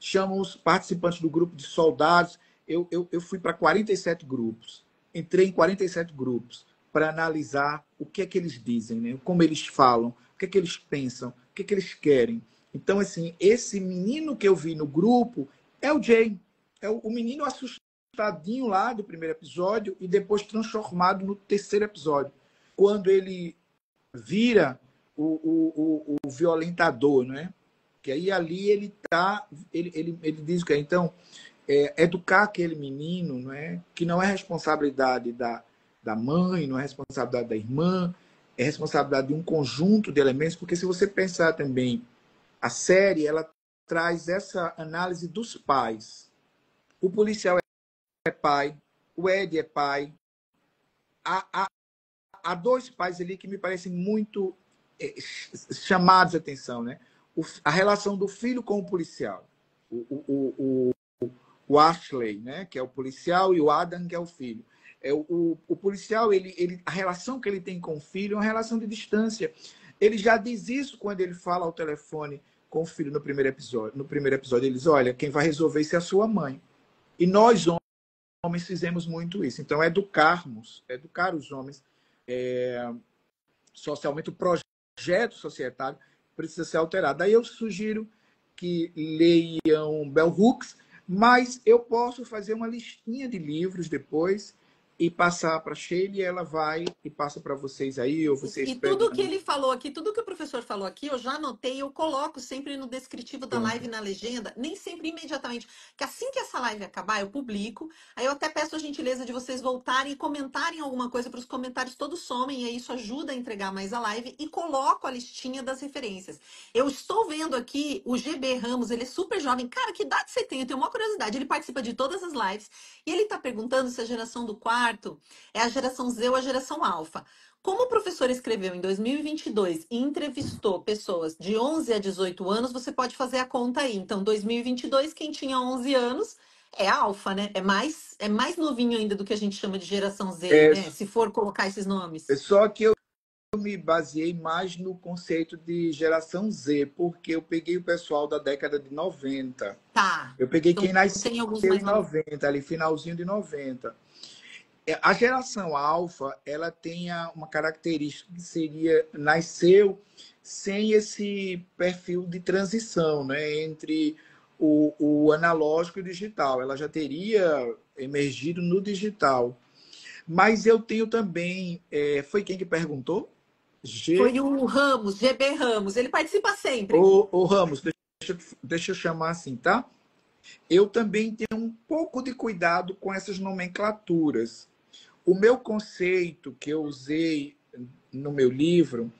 chamam os participantes do grupo de soldados. Eu fui para 47 grupos, entrei em 47 grupos para analisar o que é que eles dizem, né? Como eles falam, o que é que eles pensam, o que é que eles querem. Então, assim, esse menino que eu vi no grupo é o Jay, é o menino assustadinho lá do primeiro episódio e depois transformado no terceiro episódio, quando ele vira o violentador, né? Que aí ali ele diz que então educar aquele menino, não é? Que não é responsabilidade da mãe, não é responsabilidade da irmã, é responsabilidade de um conjunto de elementos, porque se você pensar também, a série ela traz essa análise dos pais. O policial é pai, o Ed é pai. Há dois pais ali que me parecem muito chamados a atenção, né? A relação do filho com o policial. O Ashley, né, que é o policial, e o Adam, que é o filho. O policial, a relação que ele tem com o filho é uma relação de distância. Ele já diz isso quando ele fala ao telefone com o filho no primeiro episódio. No primeiro episódio, ele diz, olha, quem vai resolver isso é a sua mãe. E nós, homens, fizemos muito isso. Então, educar os homens socialmente, o projeto societário precisa ser alterado. Daí eu sugiro que leiam Bell Hooks, mas eu posso fazer uma listinha de livros depois e passar para a Sheila, e ela vai e passa para vocês aí, ou vocês E pegam. tudo que ele falou aqui, tudo que o professor falou aqui, eu já anotei, eu coloco sempre no descritivo da live, na legenda, nem sempre imediatamente, que assim que essa live acabar, eu publico, aí eu até peço a gentileza de vocês voltarem e comentarem alguma coisa, para os comentários todos somem, e aí isso ajuda a entregar mais a live, e coloco a listinha das referências. Eu estou vendo aqui o GB Ramos, ele é super jovem, cara, que idade você tem? Eu tenho uma curiosidade, ele participa de todas as lives, e ele está perguntando se a geração do quarto é a geração Z ou a geração alfa. Como o professor escreveu em 2022 e entrevistou pessoas de 11 a 18 anos, você pode fazer a conta aí. Então, 2022, quem tinha 11 anos é alfa, né? É mais novinho ainda do que a gente chama de geração Z, É, né? Se for colocar esses nomes. só que eu me baseei mais no conceito de geração Z, porque eu peguei o pessoal da década de 90. Tá. Eu peguei Então, quem nasceu tem alguns em mais novos. 90, ali finalzinho de 90. A geração alfa, ela tem uma característica que seria, nasceu sem esse perfil de transição, né, entre o analógico e o digital. Ela já teria emergido no digital. Mas eu tenho também, foi quem que perguntou? Foi o Ramos, GB Ramos. Ele participa sempre aqui. O Ramos, deixa eu chamar assim, tá? Eu também tenho um pouco de cuidado com essas nomenclaturas. O meu conceito que eu usei no meu livro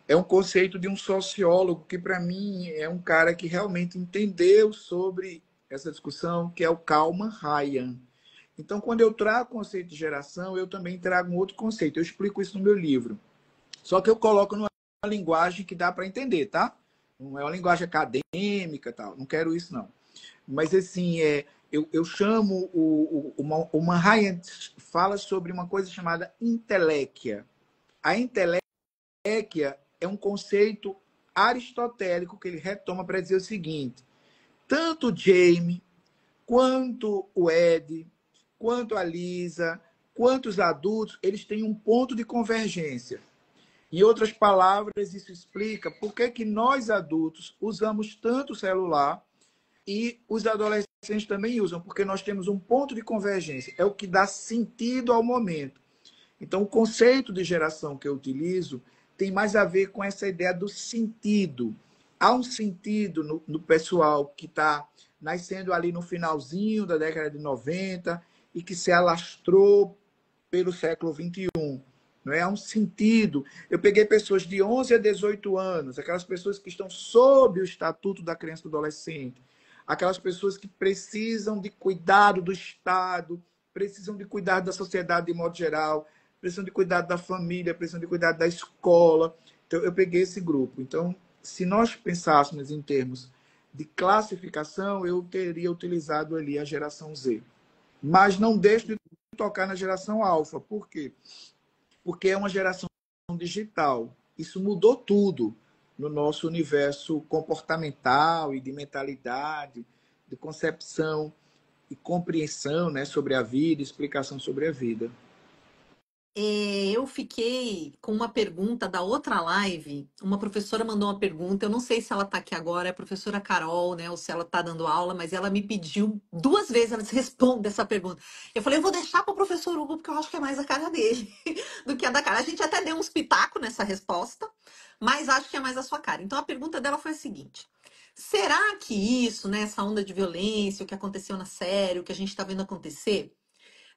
é um conceito de um sociólogo que, para mim, é um cara que realmente entendeu sobre essa discussão, que é o Kalman Ryan. Então, quando eu trago o conceito de geração, eu também trago um outro conceito. Eu explico isso no meu livro. Só que eu coloco numa linguagem que dá para entender, tá? Não é uma linguagem acadêmica, tal. Não quero isso, não. Mas, assim, eu chamo o Manhattan fala sobre uma coisa chamada inteléquia. A inteléquia é um conceito aristotélico que ele retoma para dizer o seguinte: tanto o Jamie, quanto o Ed, quanto a Lisa, quanto os adultos, eles têm um ponto de convergência. Em outras palavras, isso explica por que nós adultos usamos tanto o celular e os adolescentes também usam, porque nós temos um ponto de convergência. É o que dá sentido ao momento. Então, o conceito de geração que eu utilizo tem mais a ver com essa ideia do sentido. Há um sentido no pessoal que está nascendo ali no finalzinho da década de 90 e que se alastrou pelo século XXI. Não é? Há um sentido. Eu peguei pessoas de 11 a 18 anos, aquelas pessoas que estão sob o estatuto da criança e do adolescente, aquelas pessoas que precisam de cuidado do Estado, precisam de cuidado da sociedade de modo geral, precisam de cuidado da família, precisam de cuidado da escola. Então, eu peguei esse grupo. Então, se nós pensássemos em termos de classificação, eu teria utilizado ali a geração Z. Mas não deixo de tocar na geração alfa. Por quê? Porque é uma geração digital. Isso mudou tudo no nosso universo comportamental e de mentalidade, de concepção e compreensão, né, sobre a vida, explicação sobre a vida. Eu fiquei com uma pergunta da outra live. Uma professora mandou uma pergunta. Eu não sei se ela está aqui agora, é a professora Carol, né? Ou se ela está dando aula, mas ela me pediu duas vezes, ela disse, responda essa pergunta. Eu falei, eu vou deixar para o professor Hugo, porque eu acho que é mais a cara dele do que a da cara. A gente até deu uns pitacos nessa resposta, mas acho que é mais a sua cara. Então a pergunta dela foi a seguinte: será que isso, né, essa onda de violência, o que aconteceu na série, o que a gente está vendo acontecer?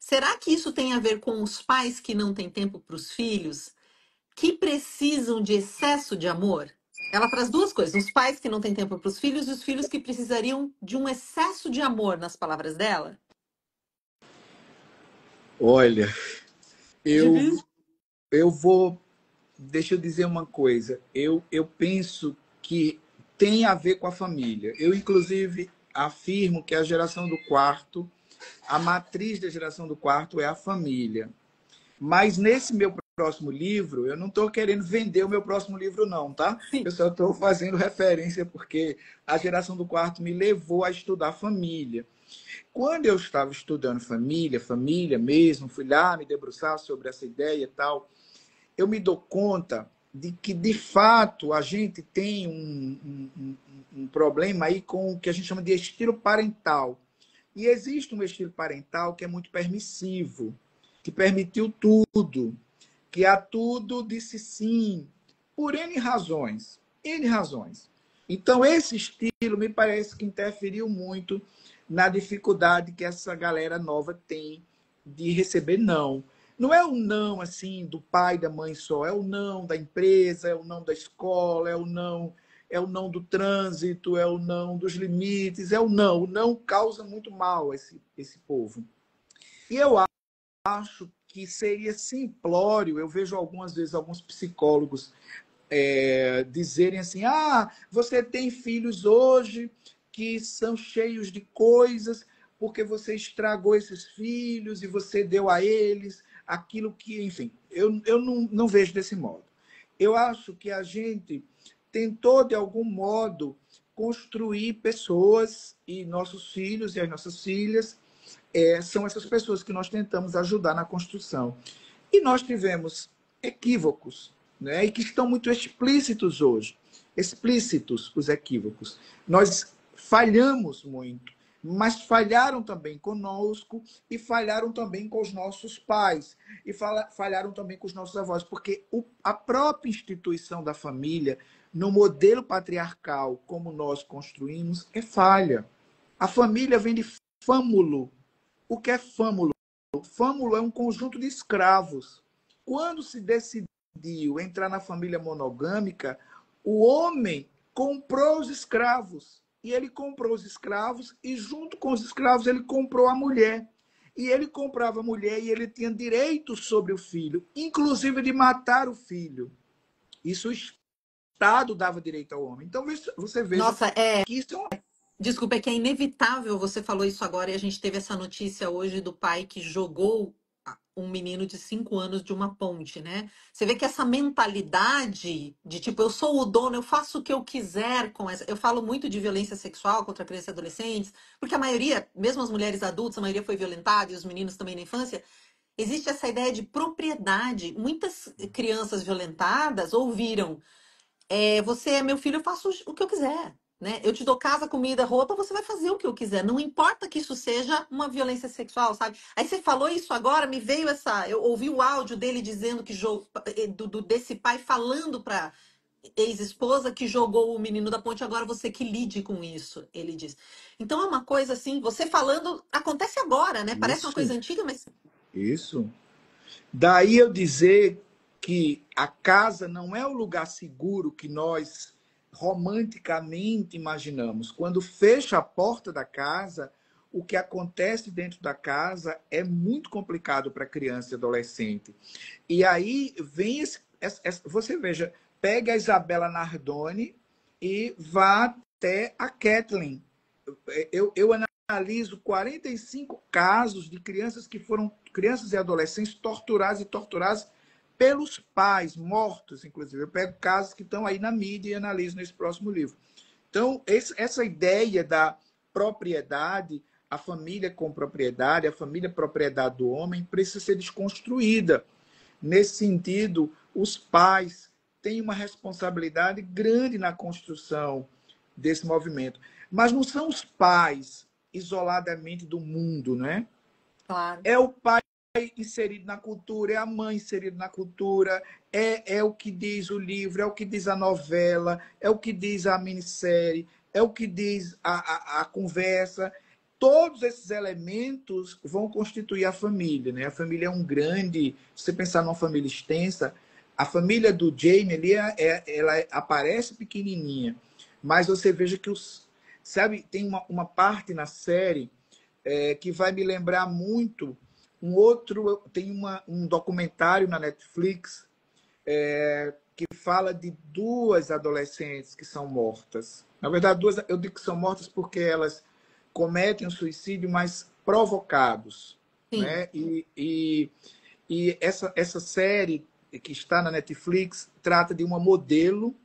Será que isso tem a ver com os pais que não têm tempo para os filhos, que precisam de excesso de amor? Ela traz duas coisas: os pais que não têm tempo para os filhos e os filhos que precisariam de um excesso de amor, nas palavras dela. Olha, eu, Difícil. eu vou. Deixa eu dizer uma coisa. Eu penso que tem a ver com a família. Eu, inclusive, afirmo que a geração do quarto, a matriz da geração do quarto é a família. Mas nesse meu próximo livro, eu não estou querendo vender o meu próximo livro, não, tá? Sim. Eu só estou fazendo referência porque a geração do quarto me levou a estudar família. Quando eu estava estudando família mesmo, fui lá me debruçar sobre essa ideia e tal, eu me dou conta de que, de fato, a gente tem um problema aí com o que a gente chama de estilo parental. E existe um estilo parental que é muito permissivo, que permitiu tudo, que a tudo disse sim, por N razões. N razões. Então, esse estilo me parece que interferiu muito na dificuldade que essa galera nova tem de receber não. Não é o não assim do pai e da mãe só, é o não da empresa, é o não da escola, é o não do trânsito, é o não dos limites, é o não. O não causa muito mal a esse povo. E eu acho que seria simplório, eu vejo algumas vezes alguns psicólogos dizerem assim: ah, você tem filhos hoje que são cheios de coisas porque você estragou esses filhos e você deu a eles aquilo que, enfim, eu não vejo desse modo. Eu acho que a gente tentou, de algum modo, construir pessoas, e nossos filhos e as nossas filhas são essas pessoas que nós tentamos ajudar na construção. E nós tivemos equívocos, né? E que estão muito explícitos hoje. Explícitos os equívocos. Nós falhamos muito, mas falharam também conosco e falharam também com os nossos pais e falharam também com os nossos avós, porque a própria instituição da família, no modelo patriarcal como nós construímos, é falha. A família vem de fâmulo. O que é fâmulo? Fâmulo é um conjunto de escravos. Quando se decidiu entrar na família monogâmica, o homem comprou os escravos. E ele comprou os escravos e, junto com os escravos, ele comprou a mulher. E ele comprava a mulher e ele tinha direito sobre o filho, inclusive de matar o filho. Isso o Estado dava direito ao homem. Então, você veja Nossa, é. que isso é uma... Desculpa, é que é inevitável. Você falou isso agora e a gente teve essa notícia hoje do pai que jogou um menino de 5 anos de uma ponte, né? Você vê que essa mentalidade de tipo, eu sou o dono, eu faço o que eu quiser com essa. Eu falo muito de violência sexual contra crianças e adolescentes, porque a maioria, mesmo as mulheres adultas, a maioria foi violentada e os meninos também na infância. Existe essa ideia de propriedade. Muitas crianças violentadas ouviram você é meu filho, eu faço o que eu quiser, né? Eu te dou casa, comida, roupa, você vai fazer o que eu quiser. Não importa que isso seja uma violência sexual, sabe? Aí você falou isso agora, me veio essa. Eu ouvi o áudio dele dizendo que desse pai falando para ex-esposa que jogou o menino da ponte, agora você que lide com isso, ele diz. Então é uma coisa assim, você falando, acontece agora, né? Parece uma Isso, coisa antiga, mas isso. Daí eu dizer que a casa não é o lugar seguro que nós romanticamente imaginamos. Quando fecha a porta da casa, o que acontece dentro da casa é muito complicado para criança e adolescente. E aí vem você veja, pega a Isabela Nardoni e vá até a Kathleen. Eu analiso 45 casos de crianças que foram crianças e adolescentes torturadas e torturadas pelos pais, mortos, inclusive. Eu pego casos que estão aí na mídia e analiso nesse próximo livro. Então, essa ideia da propriedade, a família com propriedade, a família propriedade do homem, precisa ser desconstruída. Nesse sentido, os pais têm uma responsabilidade grande na construção desse movimento. Mas não são os pais isoladamente do mundo, né? claro. É o pai inserido na cultura, é a mãe inserida na cultura, é o que diz o livro, é o que diz a novela, é o que diz a minissérie, é o que diz a conversa. Todos esses elementos vão constituir a família, né? A família é um grande... Se você pensar numa família extensa, a família do Jamie ali, ela aparece pequenininha, mas você veja que sabe, tem uma parte na série que vai me lembrar muito tem um documentário na Netflix que fala de duas adolescentes que são mortas. Na verdade, eu digo que são mortas porque elas cometem um suicídio, mas provocados. Sim. Né? E essa série que está na Netflix trata de uma modelo.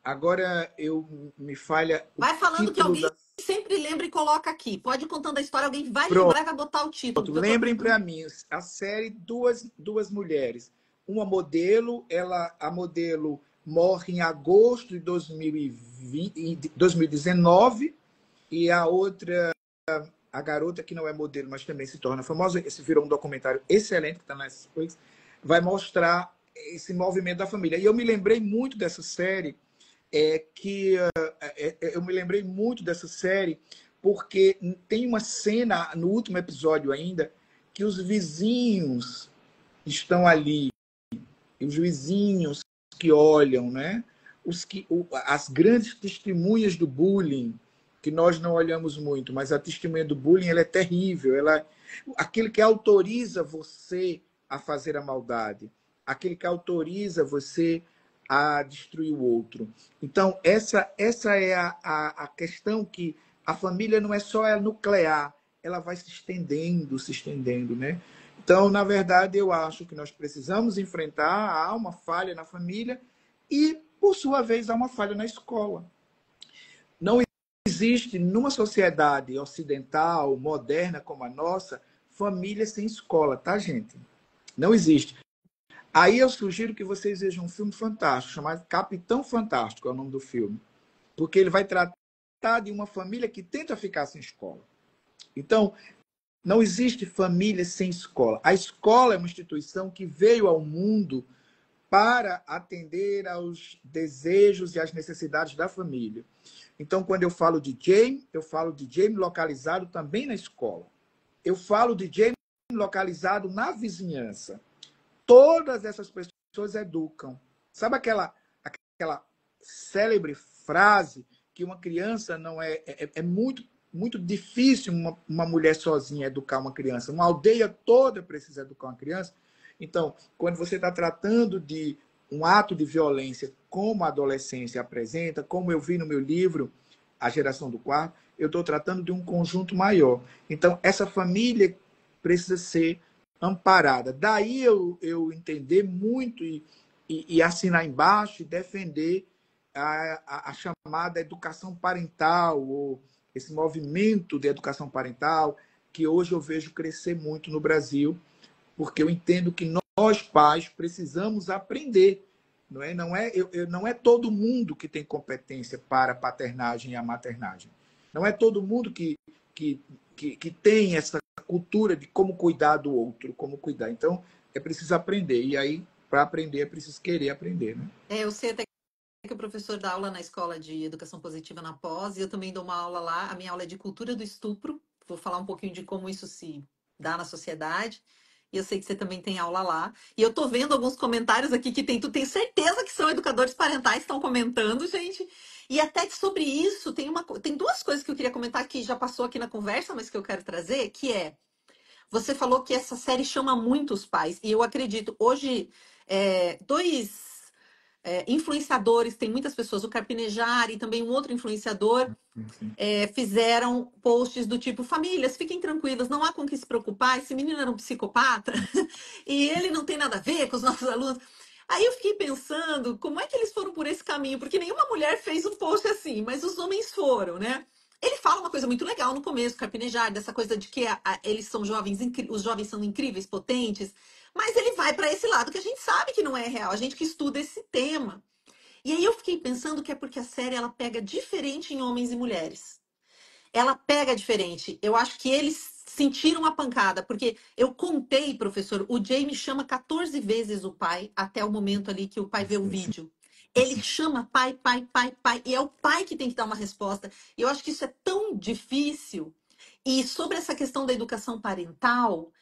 Agora me falha o Vai falando que título alguém da... sempre lembra e coloca aqui. Pode ir contando a história, alguém vai Pronto. lembrar e vai botar o título. Porque eu tô... Lembrem para mim, a série duas mulheres. Uma modelo, a modelo morre em agosto de 2019 e a outra, a garota que não é modelo, mas também se torna famosa, esse virou um documentário excelente que está na Netflix, vai mostrar esse movimento da família. E eu me lembrei muito dessa série, eu me lembrei muito dessa série porque tem uma cena no último episódio ainda que os vizinhos estão ali, e os vizinhos que olham, né? As grandes testemunhas do bullying, que nós não olhamos muito, mas a testemunha do bullying ela é terrível. Aquele que autoriza você a fazer a maldade, aquele que autoriza você a destruir o outro. Então, essa é a questão que a família não é só nuclear, ela vai se estendendo, né? Então, na verdade, eu acho que nós precisamos enfrentar, há uma falha na família e, por sua vez, há uma falha na escola. Não existe, numa sociedade ocidental, moderna como a nossa, família sem escola, tá, gente? Não existe. Aí eu sugiro que vocês vejam um filme fantástico, chamado Capitão Fantástico, é o nome do filme. Porque ele vai tratar de uma família que tenta ficar sem escola. Então, não existe família sem escola. A escola é uma instituição que veio ao mundo para atender aos desejos e às necessidades da família. Então, quando eu falo de Jamie, eu falo de Jamie localizado também na escola. Eu falo de Jamie localizado na vizinhança. Todas essas pessoas educam. Sabe aquela célebre frase que uma criança não é muito difícil uma mulher sozinha educar uma criança. Uma aldeia toda precisa educar uma criança. Então, quando você está tratando de um ato de violência, como a adolescência apresenta, como eu vi no meu livro, A Geração do Quarto, eu estou tratando de um conjunto maior. Então, essa família precisa ser amparada. Daí eu entender muito e assinar embaixo e defender a chamada educação parental, ou esse movimento de educação parental, que hoje eu vejo crescer muito no Brasil, porque eu entendo que nós, pais, precisamos aprender. Não é todo mundo que tem competência para a paternagem e a maternagem. Não é todo mundo que tem essa cultura de como cuidar do outro, como cuidar. Então, é preciso aprender. E aí, para aprender, é preciso querer aprender. Né? Eu sei até que o professor dá aula na escola de educação positiva na pós, e eu também dou uma aula lá. A minha aula é de cultura do estupro. Vou falar um pouquinho de como isso se dá na sociedade. E eu sei que você também tem aula lá. E eu tô vendo alguns comentários aqui que tu tem certeza que são educadores parentais, estão comentando, gente. E até sobre isso, tem duas coisas que eu queria comentar que já passou aqui na conversa, mas que eu quero trazer, que é, você falou que essa série chama muito os pais, e eu acredito, hoje, dois influenciadores, tem muitas pessoas, o Carpinejar e também um outro influenciador, fizeram posts do tipo: famílias, fiquem tranquilas, não há com que se preocupar, esse menino era um psicopata e ele não tem nada a ver com os nossos alunos. Aí eu fiquei pensando, como é que eles foram por esse caminho? Porque nenhuma mulher fez um post assim, mas os homens foram, né? Ele fala uma coisa muito legal no começo, Carpinejar, dessa coisa de que eles são jovens, os jovens são incríveis, potentes, mas ele vai para esse lado que a gente sabe que não é real, a gente que estuda esse tema. E aí eu fiquei pensando que é porque a série ela pega diferente em homens e mulheres. Ela pega diferente. Eu acho que eles sentiram a pancada, porque eu contei, professor, o Jamie chama 14 vezes o pai até o momento ali que o pai vê o vídeo. Ele chama pai, pai, pai, pai, e é o pai que tem que dar uma resposta. E eu acho que isso é tão difícil. E sobre essa questão da educação parental,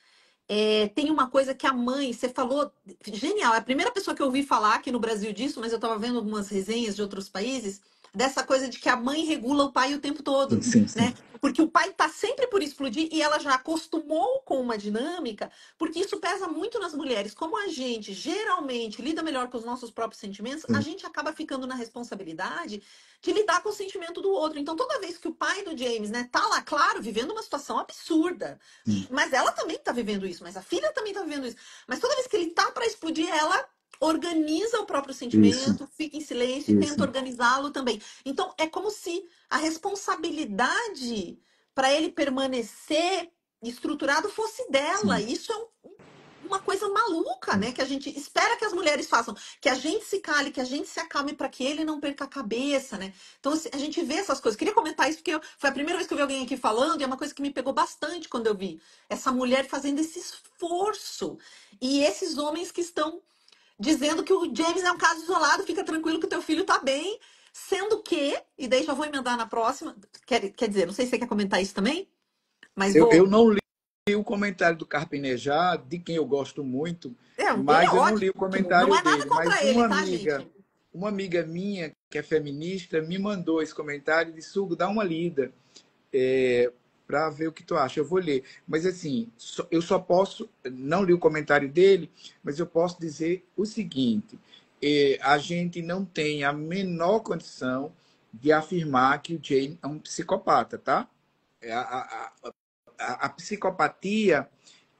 tem uma coisa que a mãe, você falou, genial, é a primeira pessoa que eu ouvi falar aqui no Brasil disso, mas eu estava vendo algumas resenhas de outros países, dessa coisa de que a mãe regula o pai o tempo todo, né? Porque o pai tá sempre por explodir e ela já acostumou com uma dinâmica, porque isso pesa muito nas mulheres. Como a gente geralmente lida melhor com os nossos próprios sentimentos, a gente acaba ficando na responsabilidade de lidar com o sentimento do outro. Então, toda vez que o pai do James, né, tá lá, claro, vivendo uma situação absurda, mas ela também tá vivendo isso, mas a filha também tá vivendo isso. Mas toda vez que ele tá para explodir, ela organiza o próprio sentimento, fica em silêncio e tenta organizá-lo também. Então, é como se a responsabilidade para ele permanecer estruturado fosse dela. Isso é uma coisa maluca, né? Que a gente espera que as mulheres façam, que a gente se cale, que a gente se acalme para que ele não perca a cabeça, né? Então a gente vê essas coisas. Queria comentar isso porque foi a primeira vez que eu vi alguém aqui falando e é uma coisa que me pegou bastante quando eu vi essa mulher fazendo esse esforço e esses homens que estão dizendo que o James é um caso isolado, fica tranquilo que o teu filho tá bem, sendo que, e daí já vou emendar na próxima, quer dizer, não sei se você quer comentar isso também, mas eu não li o comentário do Carpinejar, de quem eu gosto muito, ele é mas eu não li o ótimo, comentário não é nada dele. Mas contra ele, tá, gente? uma amiga minha, que é feminista, me mandou esse comentário e disse: Hugo, dá uma lida para ver o que tu acha. Eu vou ler. Mas assim, eu só posso, não li o comentário dele, mas eu posso dizer o seguinte: a gente não tem a menor condição de afirmar que o Jane é um psicopata, tá? A psicopatia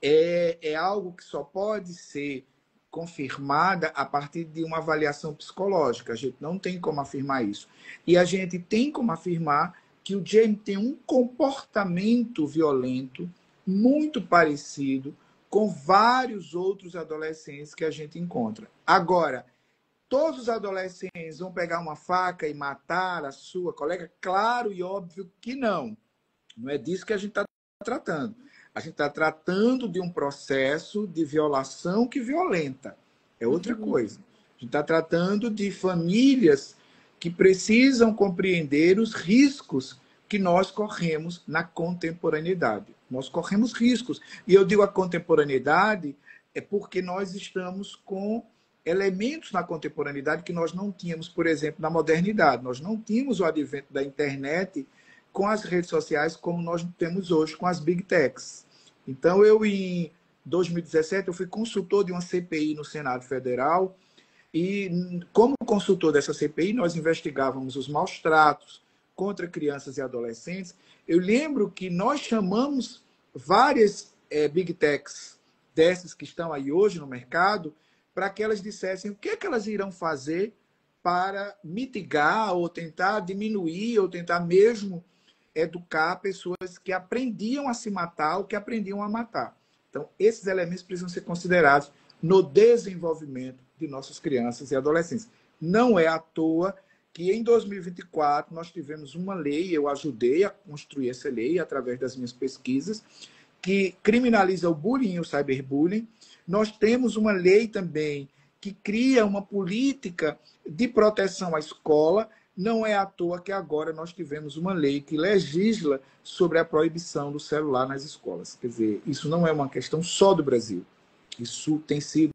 é algo que só pode ser confirmada a partir de uma avaliação psicológica. A gente não tem como afirmar isso. E a gente tem como afirmar que o Jamie tem um comportamento violento muito parecido com vários outros adolescentes que a gente encontra. Agora, todos os adolescentes vão pegar uma faca e matar a sua colega? Claro e óbvio que não. Não é disso que a gente está tratando. A gente está tratando de um processo de violação que violenta. É outra coisa. A gente está tratando de famílias que precisam compreender os riscos que nós corremos na contemporaneidade. Nós corremos riscos. E eu digo a contemporaneidade é porque nós estamos com elementos na contemporaneidade que nós não tínhamos, por exemplo, na modernidade. Nós não tínhamos o advento da internet com as redes sociais como nós temos hoje com as big techs. Então, eu, em 2017, eu fui consultor de uma CPI no Senado Federal e, como consultor dessa CPI, nós investigávamos os maus tratos contra crianças e adolescentes. Eu lembro que nós chamamos várias Big Techs dessas que estão aí hoje no mercado para que elas dissessem o que é que elas irão fazer para mitigar ou tentar diminuir ou tentar mesmo educar pessoas que aprendiam a se matar ou que aprendiam a matar. Então, esses elementos precisam ser considerados no desenvolvimento de nossas crianças e adolescentes. Não é à toa que em 2024 nós tivemos uma lei, eu ajudei a construir essa lei através das minhas pesquisas, que criminaliza o bullying e o cyberbullying. Nós temos uma lei também que cria uma política de proteção à escola. Não é à toa que agora nós tivemos uma lei que legisla sobre a proibição do celular nas escolas. Quer dizer, isso não é uma questão só do Brasil. Isso tem sido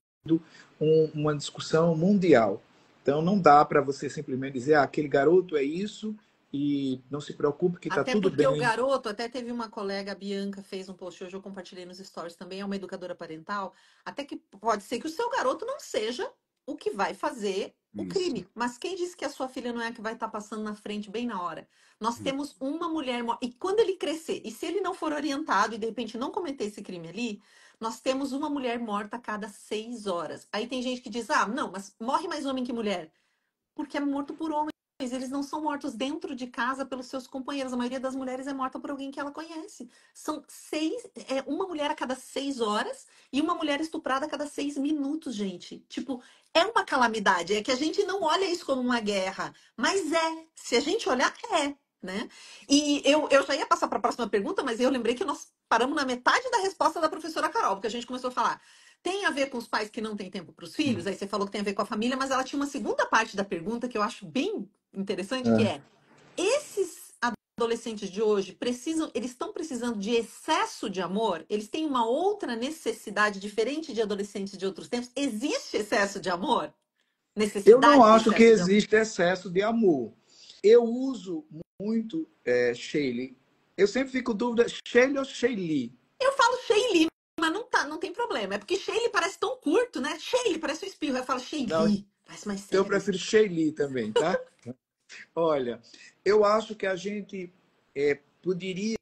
uma discussão mundial. Então, não dá para você simplesmente dizer aquele garoto é isso e não se preocupe que está tudo bem. Até porque o garoto, até teve uma colega, a Bianca, fez um post hoje, eu compartilhei nos stories também, é uma educadora parental, até que pode ser que o seu garoto não seja o que vai fazer o crime. Mas quem disse que a sua filha não é a que vai estar passando na frente bem na hora? Nós temos uma mulher morta. E quando ele crescer, e se ele não for orientado e de repente não cometer esse crime ali, nós temos uma mulher morta a cada 6 horas. Aí tem gente que diz, ah, não, mas morre mais homem que mulher. Porque é morto por homens. Eles não são mortos dentro de casa pelos seus companheiros. A maioria das mulheres é morta por alguém que ela conhece. São uma mulher a cada 6 horas e uma mulher estuprada a cada 6 minutos, gente. Tipo, é uma calamidade. É que a gente não olha isso como uma guerra, mas é. Se a gente olhar, é. Né? E eu já ia passar para a próxima pergunta, mas eu lembrei que nós paramos na metade da resposta da professora Carol, porque a gente começou a falar. Tem a ver com os pais que não têm tempo para os filhos? Aí você falou que tem a ver com a família, mas ela tinha uma segunda parte da pergunta que eu acho bem interessante, que é: esses adolescentes de hoje eles estão precisando de excesso de amor? Eles têm uma outra necessidade diferente de adolescentes de outros tempos? Existe excesso de amor? Eu não Necessidade de acho que excesso de amor? existe excesso de amor. Eu uso muito Sheila. Eu sempre fico em dúvida, Sheila ou Sheili? Eu falo Sheili, mas não tem problema. É porque Sheili parece tão curto, né? Sheili parece um espirro. Eu falo Sheili, parece mais sério. Eu prefiro Sheili também, tá? Olha, eu acho que a gente poderia,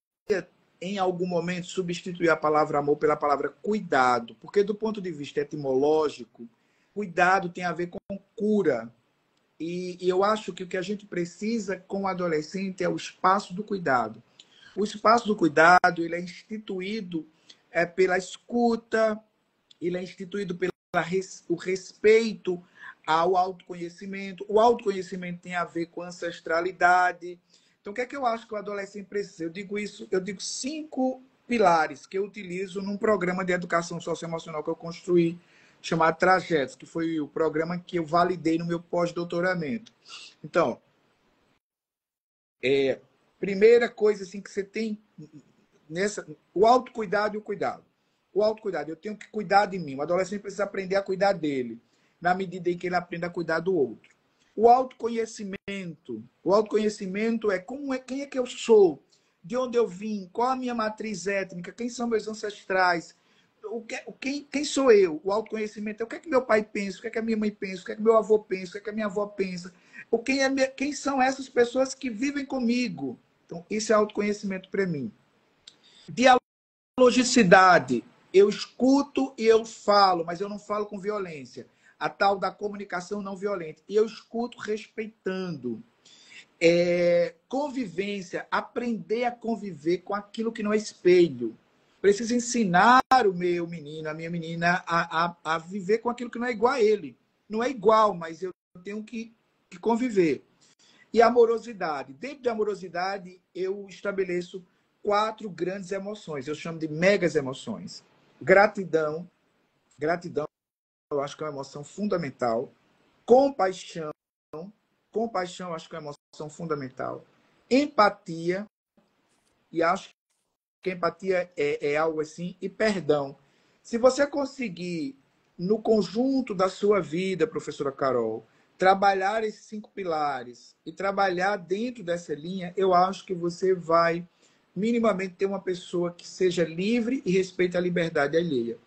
em algum momento, substituir a palavra amor pela palavra cuidado, porque do ponto de vista etimológico, cuidado tem a ver com cura. E eu acho que o que a gente precisa com o adolescente é o espaço do cuidado. O espaço do cuidado ele é instituído pela escuta, ele é instituído pelo o respeito ao autoconhecimento. O autoconhecimento tem a ver com ancestralidade. Então, o que é que eu acho que o adolescente precisa? Eu digo 5 pilares que eu utilizo num programa de educação socioemocional que eu construí, chamado Trajetos, que foi o programa que eu validei no meu pós-doutoramento. Então, primeira coisa assim, que você tem o autocuidado e o cuidado. O autocuidado, eu tenho que cuidar de mim. O adolescente precisa aprender a cuidar dele, na medida em que ele aprende a cuidar do outro. O autoconhecimento é quem é que eu sou, de onde eu vim, qual a minha matriz étnica, quem são meus ancestrais, quem sou eu? O autoconhecimento é o que é que meu pai pensa, o que é que a minha mãe pensa, o que é que meu avô pensa, o que é que a minha avó pensa, quem são essas pessoas que vivem comigo. Então, isso é autoconhecimento para mim. Dialogicidade. Eu escuto e eu falo, mas eu não falo com violência. A tal da comunicação não violenta. E eu escuto respeitando. Convivência. Aprender a conviver com aquilo que não é espelho. Preciso ensinar o meu menino, a minha menina, a viver com aquilo que não é igual a ele. Não é igual, mas eu tenho que conviver. E amorosidade. Dentro da amorosidade, eu estabeleço 4 grandes emoções. Eu chamo de megas emoções. Gratidão. Gratidão, eu acho que é uma emoção fundamental. Compaixão. Compaixão, eu acho que é uma emoção fundamental. Empatia. E acho que empatia é algo assim. E perdão. Se você conseguir, no conjunto da sua vida, professora Carol, trabalhar esses 5 pilares e trabalhar dentro dessa linha, eu acho que você vai minimamente ter uma pessoa que seja livre e respeite a liberdade alheia.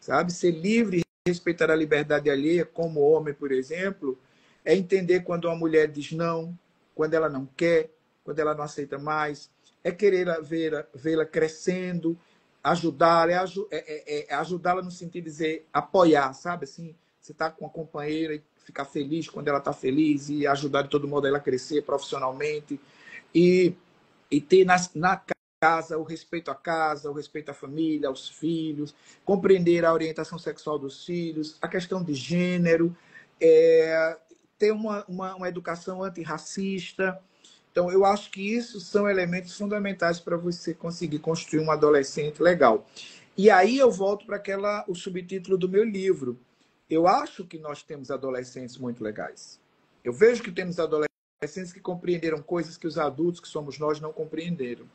sabe? Ser livre e respeitar a liberdade alheia, como homem, por exemplo, é entender quando uma mulher diz não, quando ela não quer, quando ela não aceita mais, é querer vê-la crescendo, ajudá-la, é ajudá-la no sentido de dizer, apoiar, sabe? Assim, você está com uma companheira e ficar feliz quando ela está feliz e ajudar de todo modo ela a crescer profissionalmente e, e ter na casa, o respeito à casa, o respeito à família, aos filhos, compreender a orientação sexual dos filhos, a questão de gênero, ter uma educação antirracista. Então, eu acho que isso são elementos fundamentais para você conseguir construir um adolescente legal. E aí eu volto para o subtítulo do meu livro. Eu acho que nós temos adolescentes muito legais. Eu vejo que temos adolescentes que compreenderam coisas que os adultos, que somos nós, não compreenderam.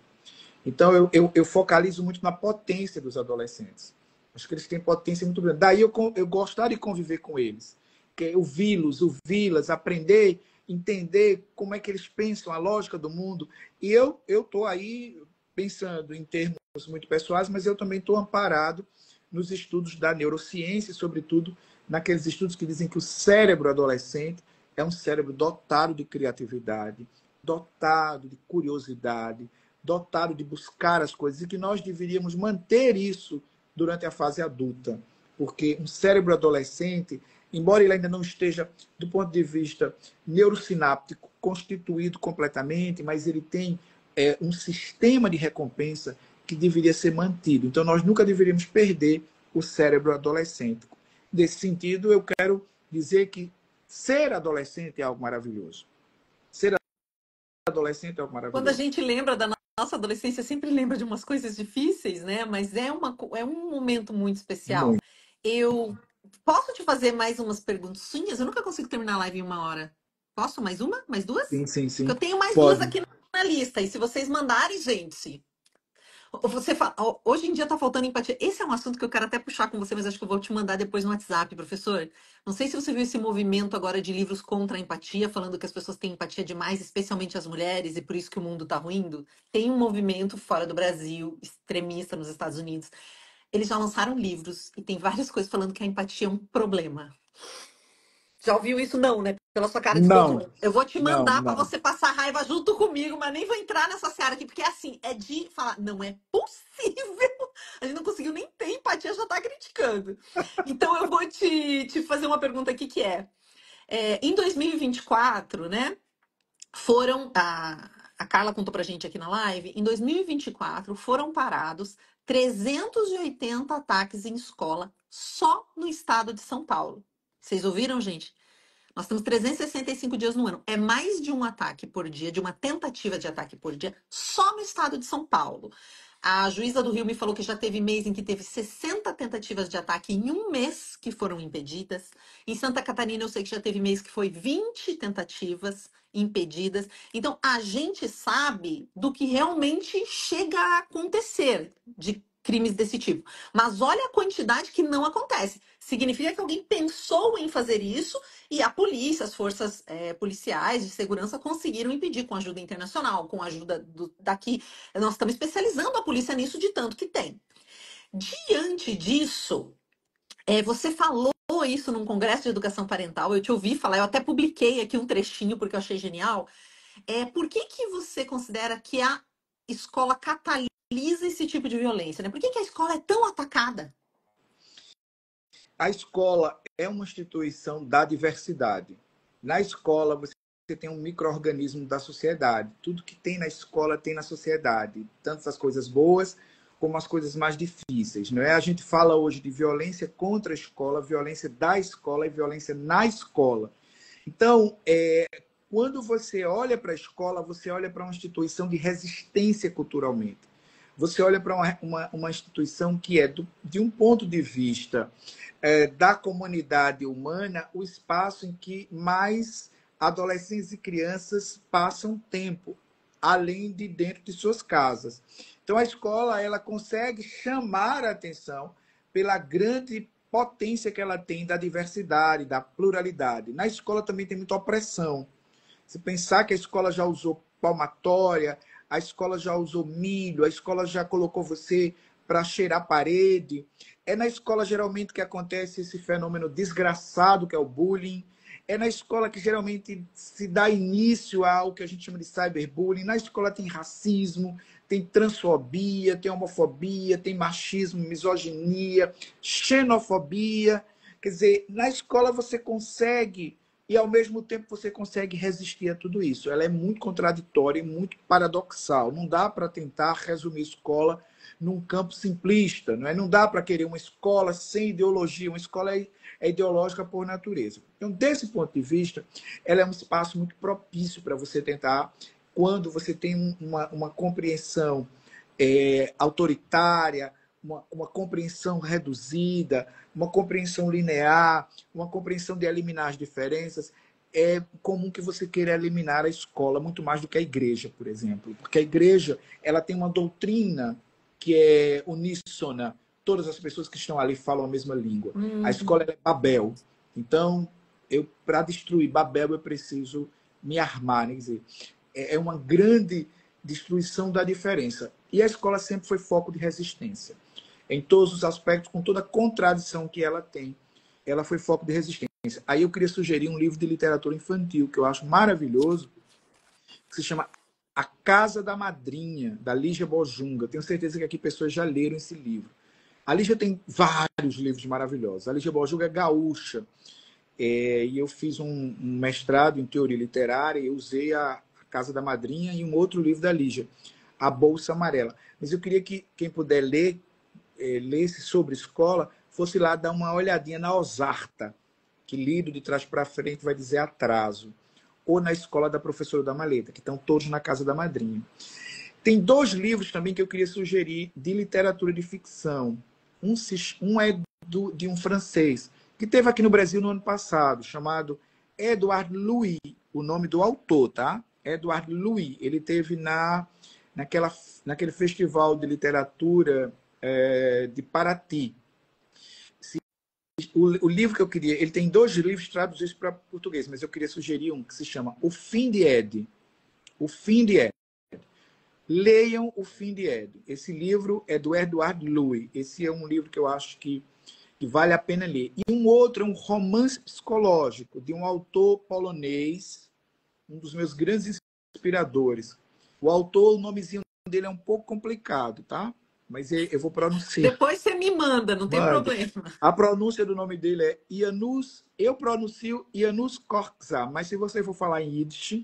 Então, eu focalizo muito na potência dos adolescentes. Acho que eles têm potência muito grande. Daí eu gostar de conviver com eles. Que é ouvi-las, aprender, entender como é que eles pensam, a lógica do mundo. E eu estou aí pensando em termos muito pessoais, mas eu também estou amparado nos estudos da neurociência, sobretudo naqueles estudos que dizem que o cérebro adolescente é um cérebro dotado de criatividade, dotado de curiosidade, dotado de buscar as coisas, e que nós deveríamos manter isso durante a fase adulta. Porque um cérebro adolescente, embora ele ainda não esteja, do ponto de vista neurosináptico, constituído completamente, mas ele tem um sistema de recompensa que deveria ser mantido. Então, nós nunca deveríamos perder o cérebro adolescente. Nesse sentido, eu quero dizer que ser adolescente é algo maravilhoso. Ser adolescente é algo Quando a maravilhoso. gente lembra da nossa adolescência, sempre lembra de umas coisas difíceis, né? Mas é um momento muito especial. Muito. Eu posso te fazer mais umas perguntinhas? Eu nunca consigo terminar a live em uma hora. Posso? Mais uma? Mais duas? Sim, sim, Porque eu sim. tenho mais duas Pode. aqui na lista. E se vocês mandarem, gente. Você fala, hoje em dia tá faltando empatia. Esse é um assunto que eu quero até puxar com você, mas acho que eu vou te mandar depois no WhatsApp, professor. Não sei se você viu esse movimento agora de livros contra a empatia, falando que as pessoas têm empatia demais, especialmente as mulheres, e por isso que o mundo tá ruindo. Tem um movimento fora do Brasil, extremista nos Estados Unidos. Eles já lançaram livros e tem várias coisas falando que a empatia é um problema. Já ouviu isso? Não, né? Pela sua cara de Não, doutor. Eu vou te não, mandar para não. você passar raiva junto comigo, mas nem vou entrar nessa seara aqui, porque assim, é de falar, não é possível. A gente não conseguiu nem ter empatia, já tá criticando. Então eu vou te fazer uma pergunta aqui que em 2024, né? Foram. A Carla contou pra gente aqui na live, em 2024 foram parados 380 ataques em escola só no estado de São Paulo. Vocês ouviram, gente? Nós temos 365 dias no ano. É mais de um ataque por dia, de uma tentativa de ataque por dia, só no estado de São Paulo. A juíza do Rio me falou que já teve mês em que teve 60 tentativas de ataque em um mês que foram impedidas. Em Santa Catarina, eu sei que já teve mês que foi 20 tentativas impedidas. Então, a gente sabe do que realmente chega a acontecer de crimes desse tipo. Mas olha a quantidade que não acontece. Significa que alguém pensou em fazer isso e a polícia, as forças policiais de segurança conseguiram impedir com ajuda internacional, com ajuda daqui. Nós estamos especializando a polícia nisso de tanto que tem. Diante disso, você falou isso num congresso de educação parental, eu te ouvi falar, eu até publiquei aqui um trechinho porque eu achei genial. Por que você considera que a escola catalisa esse tipo de violência, né? Por que a escola é tão atacada? A escola é uma instituição da diversidade. Na escola, você tem um micro-organismo da sociedade. Tudo que tem na escola tem na sociedade. Tanto as coisas boas como as coisas mais difíceis. Não é? A gente fala hoje de violência contra a escola, violência da escola e violência na escola. Então, quando você olha para a escola, você olha para uma instituição de resistência culturalmente. Você olha para uma instituição que é, de um ponto de vista da comunidade humana, o espaço em que mais adolescentes e crianças passam tempo, além de dentro de suas casas. Então, a escola ela consegue chamar a atenção pela grande potência que ela tem da diversidade, da pluralidade. Na escola também tem muita opressão. Se pensar que a escola já usou palmatória, a escola já usou milho, a escola já colocou você para cheirar a parede. É na escola, geralmente, que acontece esse fenômeno desgraçado, que é o bullying. É na escola que, geralmente, se dá início ao que a gente chama de cyberbullying. Na escola tem racismo, tem transfobia, tem homofobia, tem machismo, misoginia, xenofobia. Quer dizer, na escola você consegue, e ao mesmo tempo você consegue resistir a tudo isso. Ela é muito contraditória e muito paradoxal. Não dá para tentar resumir escola num campo simplista, não é? Não dá para querer uma escola sem ideologia, uma escola é ideológica por natureza. Então, desse ponto de vista, ela é um espaço muito propício para você tentar, quando você tem uma compreensão autoritária, uma compreensão reduzida, uma compreensão linear, uma compreensão de eliminar as diferenças. É comum que você queira eliminar a escola muito mais do que a igreja, por exemplo. Porque a igreja ela tem uma doutrina que é uníssona. Todas as pessoas que estão ali falam a mesma língua. A escola é Babel. Então, para destruir Babel, eu preciso me armar. Né? Quer dizer, é uma grande destruição da diferença. E a escola sempre foi foco de resistência. Em todos os aspectos, com toda a contradição que ela tem, ela foi foco de resistência. Aí eu queria sugerir um livro de literatura infantil, que eu acho maravilhoso, que se chama A Casa da Madrinha, da Lígia Bojunga. Tenho certeza que aqui pessoas já leram esse livro. A Lígia tem vários livros maravilhosos. A Lígia Bojunga é gaúcha. E eu fiz um mestrado em teoria literária e usei a Casa da Madrinha e um outro livro da Lígia, A Bolsa Amarela. Mas eu queria que quem puder ler, lesse sobre escola, fosse lá dar uma olhadinha na Osarta, que lido de trás para frente vai dizer atraso, ou na Escola da Professora da Maleta, que estão todos na Casa da Madrinha. Tem 2 livros também que eu queria sugerir de literatura de ficção. Um é de um francês, que teve aqui no Brasil no ano passado, chamado Edouard Louis, o nome do autor, tá? Edouard Louis. Ele teve naquele festival de literatura de Paraty. O livro que eu queria... Ele tem 2 livros traduzidos para português, mas eu queria sugerir um que se chama O Fim de Ed. O Fim de Ed. Leiam O Fim de Ed. Esse livro é do Edouard Louis. Esse é um livro que eu acho que vale a pena ler. E um outro é um romance psicológico de um autor polonês, um dos meus grandes inspiradores. O autor, o nomezinho dele é um pouco complicado, tá? Mas eu vou pronunciar. Depois você me manda, não tem problema. A pronúncia do nome dele é Janusz, eu pronuncio Janusz Korczak, mas se você for falar em Yiddish,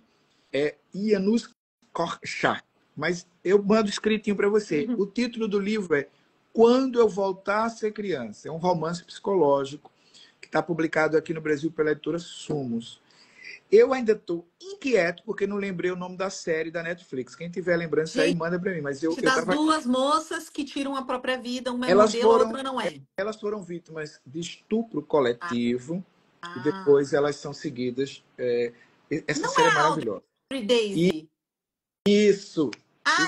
é Janusz Korczak. Mas eu mando escritinho para você. O título do livro é Quando Eu Voltar a Ser Criança. É um romance psicológico que está publicado aqui no Brasil pela editora Sumos. Eu ainda estou inquieto porque não lembrei o nome da série da Netflix. Quem tiver lembrando isso aí, manda para mim. Mas das 2 moças que tiram a própria vida, uma é elas modelo, foram, a outra não é. Elas foram vítimas de estupro coletivo e depois elas são seguidas. Essa não série é a maravilhosa. Audrey Daisy. Isso!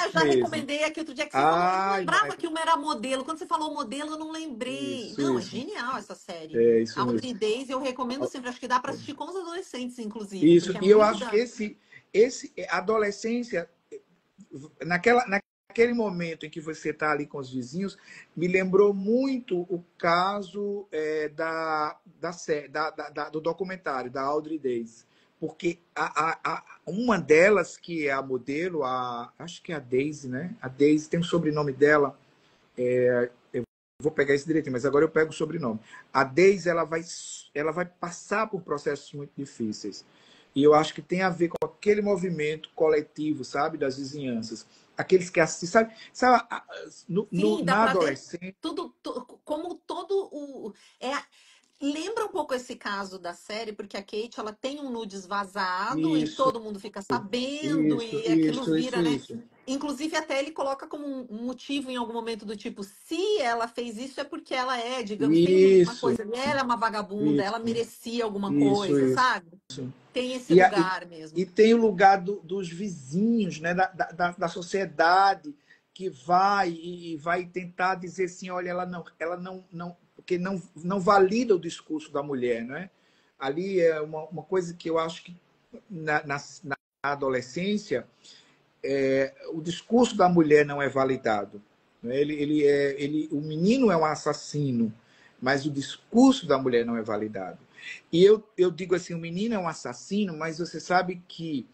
Eu já recomendei aqui outro dia que você falou. Eu não lembrava que uma era modelo. Quando você falou modelo, eu não lembrei. Não, é genial essa série. Isso A Audrey mesmo. Daisy eu recomendo sempre. Acho que dá para assistir com os adolescentes, inclusive. Isso, e eu acho que esse adolescência, naquele momento em que você está ali com os vizinhos, me lembrou muito o caso do documentário da Audrey Daisy. Porque uma delas, que é a modelo, acho que é a Daisy, né? A Daisy tem o sobrenome dela, eu vou pegar isso direitinho, mas agora eu pego o sobrenome. A Daisy, ela vai passar por processos muito difíceis. E eu acho que tem a ver com aquele movimento coletivo, sabe? Das vizinhanças. Aqueles que assistem, sabe na adolescência. Como todo o. Lembra um pouco esse caso da série, porque a Kate ela tem um nudes vazado e todo mundo fica sabendo e aquilo vira, né? Inclusive, até ele coloca como um motivo em algum momento do tipo, se ela fez isso é porque ela digamos, tem uma coisa, ela é uma vagabunda, ela merecia alguma coisa, sabe? Tem esse lugar mesmo. E tem o lugar dos vizinhos, né? Da sociedade, que vai tentar dizer assim, olha, ela não porque não valida o discurso da mulher, não é? Ali é uma coisa que eu acho que na adolescência o discurso da mulher não é validado. Né? O menino é um assassino, mas o discurso da mulher não é validado. E eu digo assim, o menino é um assassino, mas você sabe que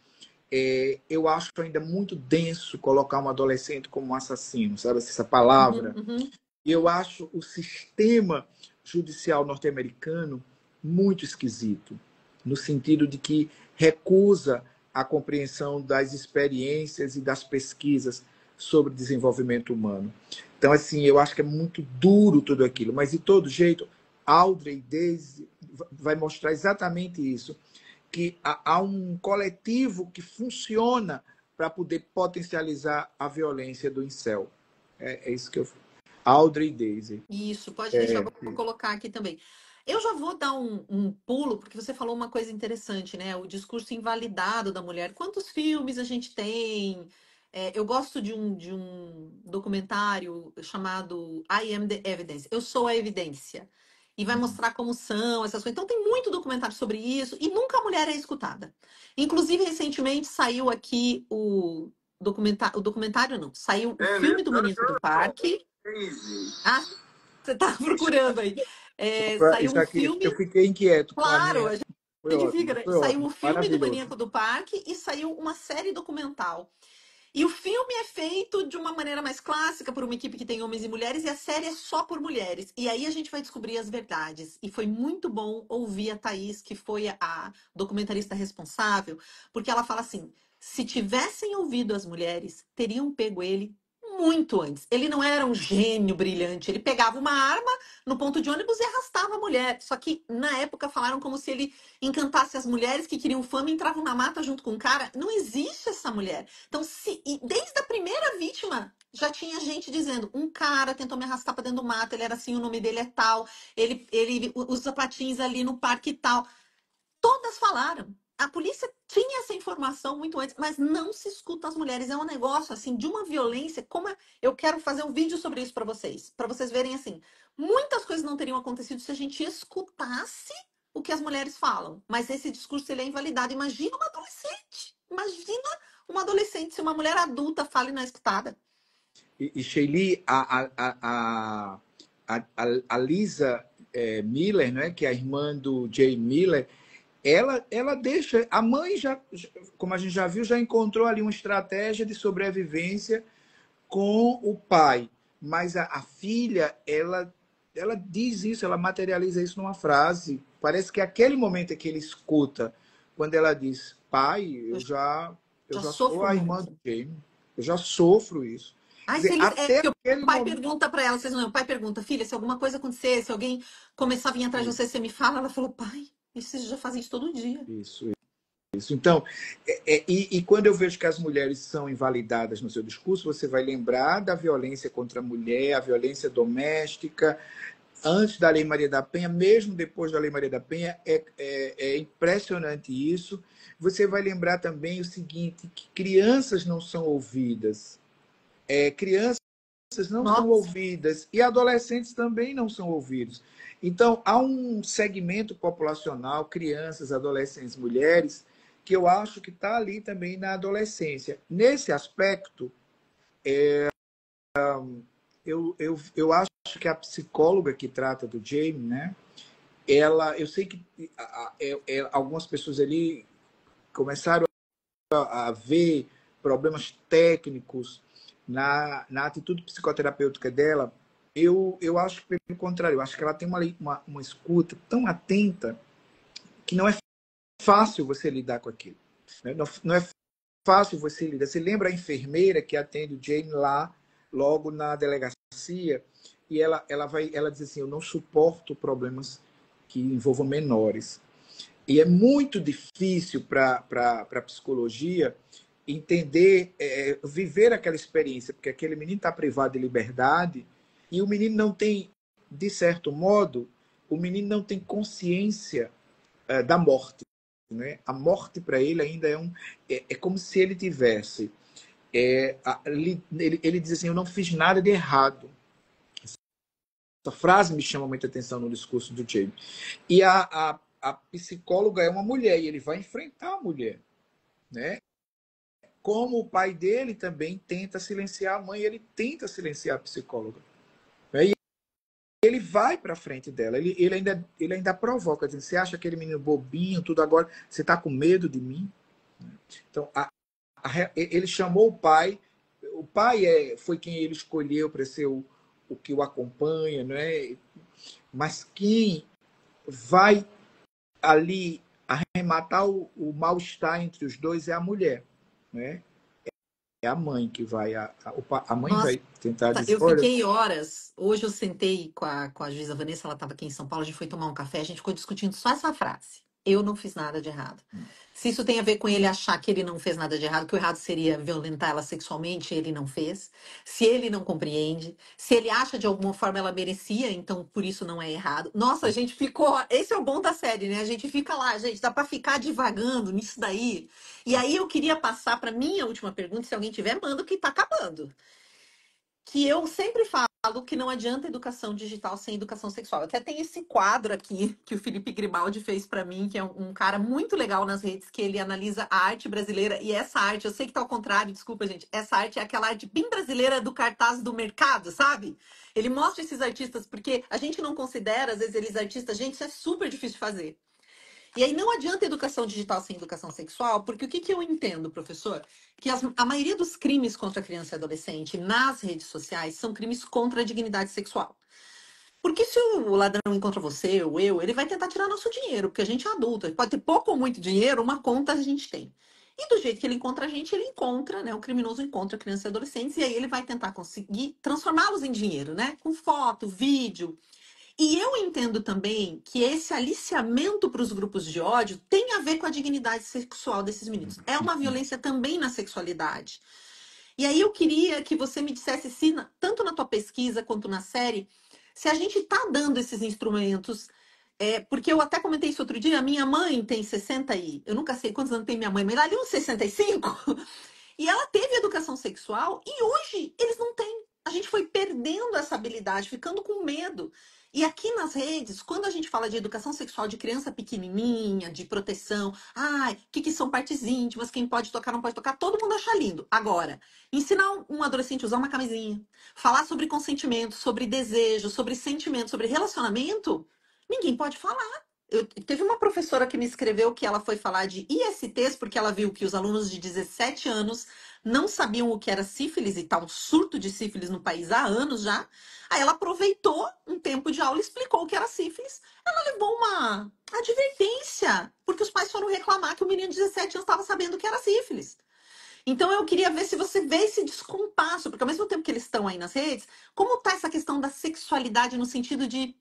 eu acho ainda muito denso colocar um adolescente como um assassino, sabe essa Uhum, palavra? uhum. E eu acho o sistema judicial norte-americano muito esquisito, no sentido de que recusa a compreensão das experiências e das pesquisas sobre desenvolvimento humano. Então, assim, eu acho que é muito duro tudo aquilo, mas de todo jeito, Audrey Daisy vai mostrar exatamente isso, que há um coletivo que funciona para poder potencializar a violência do incel. É isso que eu... Audrey Daisy. Isso, pode deixar, vou colocar aqui também. Eu já vou dar um pulo, porque você falou uma coisa interessante, né? O discurso invalidado da mulher. Quantos filmes a gente tem? Eu gosto de um documentário chamado I Am the Evidence. Eu sou a evidência. E vai mostrar como são essas coisas. Então, tem muito documentário sobre isso e nunca a mulher é escutada. Inclusive, recentemente saiu aqui o documentário, não, saiu o filme do Maníaco do Parque. Ah, você tá procurando aí. Saiu Isso um aqui, eu filme, fiquei inquieto com a claro, minha. a Foi gente fica, ótimo, né? foi Saiu o ótimo, filme do maravilhoso. Maníaco do Parque e saiu uma série documental. E o filme é feito de uma maneira mais clássica por uma equipe que tem homens e mulheres, e a série é só por mulheres. E aí a gente vai descobrir as verdades. E foi muito bom ouvir a Thaís, que foi a documentarista responsável, porque ela fala assim: se tivessem ouvido as mulheres, teriam pego ele muito antes. Ele não era um gênio brilhante, ele pegava uma arma no ponto de ônibus e arrastava a mulher. Só que na época falaram como se ele encantasse as mulheres que queriam fama e entravam na mata junto com o cara. Não existe essa mulher. Então, e desde a primeira vítima, já tinha gente dizendo: um cara tentou me arrastar para dentro do mato, ele era assim, o nome dele é tal, ele usa patins ali no parque e tal. Todas falaram. A polícia tinha essa informação muito antes, mas não se escuta as mulheres. É um negócio assim de uma violência. Eu quero fazer um vídeo sobre isso para vocês verem assim. Muitas coisas não teriam acontecido se a gente escutasse o que as mulheres falam. Mas esse discurso ele é invalidado. Imagina uma adolescente. Imagina uma adolescente se uma mulher adulta fala e não é escutada. E Sheili, a Lisa Miller, né, que é a irmã do Jay Miller, ela deixa. A mãe já, como a gente já viu, já encontrou ali uma estratégia de sobrevivência com o pai. Mas a filha, ela diz isso, ela materializa isso numa frase. Parece que aquele momento que ele escuta, quando ela diz, pai, Eu eu já já sou sofro a irmã muito. do Jamie, eu já sofro isso. Quer Ai, dizer, até porque aquele o pai momento. pergunta pra ela, vocês não, o pai pergunta: filha, se alguma coisa acontecer, se alguém começar a vir atrás de você, você me fala. Ela falou: pai, vocês já fazem isso todo dia. Isso, isso. Então, e quando eu vejo que as mulheres são invalidadas no seu discurso, você vai lembrar da violência contra a mulher, a violência doméstica, antes da Lei Maria da Penha, mesmo depois da Lei Maria da Penha, é impressionante isso. Você vai lembrar também o seguinte, que crianças não são ouvidas. Crianças não são Nossa. ouvidas e adolescentes também não são ouvidos. Então, há um segmento populacional, crianças, adolescentes, mulheres, que eu acho que está ali também na adolescência. Nesse aspecto, eu acho que a psicóloga que trata do Jamie, né? Eu sei que algumas pessoas ali começaram a ver problemas técnicos na atitude psicoterapêutica dela. Eu acho que, pelo contrário, eu acho que ela tem uma escuta tão atenta que não é fácil você lidar com aquilo. Né? Não é fácil você lidar. Você lembra a enfermeira que atende o Jane lá, logo na delegacia, e ela diz assim: eu não suporto problemas que envolvam menores. E é muito difícil para a psicologia entender, viver aquela experiência, porque aquele menino está privado de liberdade e o menino não tem, de certo modo, o menino não tem consciência da morte. Né? A morte para ele ainda é como se ele tivesse. Ele diz assim: eu não fiz nada de errado. Essa frase me chama muita atenção no discurso do Jamie. E a psicóloga é uma mulher e ele vai enfrentar a mulher. Né? como o pai dele também tenta silenciar a mãe, ele tenta silenciar a psicóloga. Né? E ele vai para frente dela, ele ainda provoca, dizendo, você acha aquele menino bobinho, tudo agora, você está com medo de mim? Então, ele chamou o pai foi quem ele escolheu para ser o que o acompanha, né? Mas quem vai ali arrematar o mal-estar entre os dois é a mulher, né? É a mãe que vai, a mãe Nossa, vai tentar dizer, eu olha, fiquei horas. Hoje eu sentei com a juíza Vanessa, ela estava aqui em São Paulo, a gente foi tomar um café, a gente ficou discutindo só essa frase. Eu não fiz nada de errado. Se isso tem a ver com ele achar que ele não fez nada de errado, que o errado seria violentar ela sexualmente, ele não fez. Se ele não compreende, se ele acha de alguma forma ela merecia, então por isso não é errado. Nossa, a gente ficou. Esse é o bom da série, né? A gente fica lá, gente, dá para ficar divagando nisso daí. E aí eu queria passar para minha última pergunta, se alguém tiver, manda que tá acabando, que eu sempre falo que não adianta educação digital sem educação sexual. Até tem esse quadro aqui que o Felipe Grimaldi fez para mim, que é um cara muito legal nas redes, que ele analisa a arte brasileira. E essa arte, eu sei que tá ao contrário, desculpa, gente. Essa arte é aquela arte bem brasileira do cartaz do mercado, sabe? Ele mostra esses artistas, porque a gente não considera, às vezes, eles artistas. Gente, isso é super difícil de fazer. E aí não adianta educação digital sem educação sexual, porque o que, que eu entendo, professor? Que a maioria dos crimes contra criança e adolescente nas redes sociais são crimes contra a dignidade sexual. Porque se o ladrão encontra você ou eu, ele vai tentar tirar nosso dinheiro, porque a gente é adulto. Pode ter pouco ou muito dinheiro, uma conta a gente tem. E do jeito que ele encontra a gente, ele encontra, né? O criminoso encontra crianças e adolescentes, e aí ele vai tentar conseguir transformá-los em dinheiro, né? Com foto, vídeo. E eu entendo também que esse aliciamento para os grupos de ódio tem a ver com a dignidade sexual desses meninos. É uma violência também na sexualidade. E aí eu queria que você me dissesse se, tanto na tua pesquisa quanto na série, se a gente está dando esses instrumentos. Porque eu até comentei isso outro dia, a minha mãe tem 60 e... Eu nunca sei quantos anos tem minha mãe, mas ali uns 65. E ela teve educação sexual e hoje eles não têm. A gente foi perdendo essa habilidade, ficando com medo. E aqui nas redes, quando a gente fala de educação sexual de criança pequenininha, de proteção, ai, o que, que são partes íntimas, quem pode tocar, não pode tocar, todo mundo acha lindo. Agora, ensinar um adolescente a usar uma camisinha, falar sobre consentimento, sobre desejo, sobre sentimento, sobre relacionamento, ninguém pode falar. Teve uma professora que me escreveu que ela foi falar de ISTs porque ela viu que os alunos de 17 anos não sabiam o que era sífilis e tá um surto de sífilis no país há anos já. Aí ela aproveitou um tempo de aula e explicou o que era sífilis. Ela levou uma advertência, porque os pais foram reclamar que o menino de 17 anos estava sabendo o que era sífilis. Então eu queria ver se você vê esse descompasso, porque ao mesmo tempo que eles estão aí nas redes, como tá essa questão da sexualidade no sentido de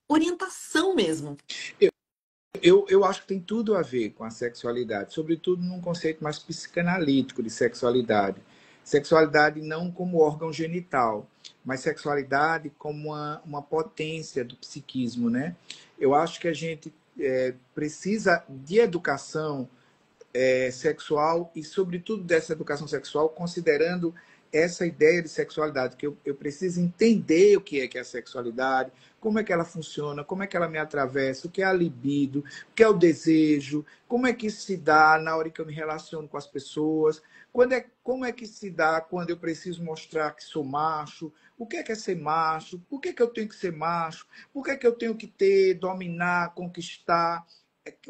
orientação mesmo? eu acho que tem tudo a ver com a sexualidade, sobretudo num conceito mais psicanalítico de sexualidade. Sexualidade não como órgão genital, mas sexualidade como uma potência do psiquismo, né? Eu acho que a gente precisa de educação sexual e, sobretudo, dessa educação sexual, considerando essa ideia de sexualidade, que eu preciso entender o que é a sexualidade, como é que ela funciona, como é que ela me atravessa, o que é a libido, o que é o desejo, como é que isso se dá na hora que eu me relaciono com as pessoas, como é que se dá quando eu preciso mostrar que sou macho, o que é ser macho, por que eu tenho que ser macho, por que eu tenho que dominar, conquistar,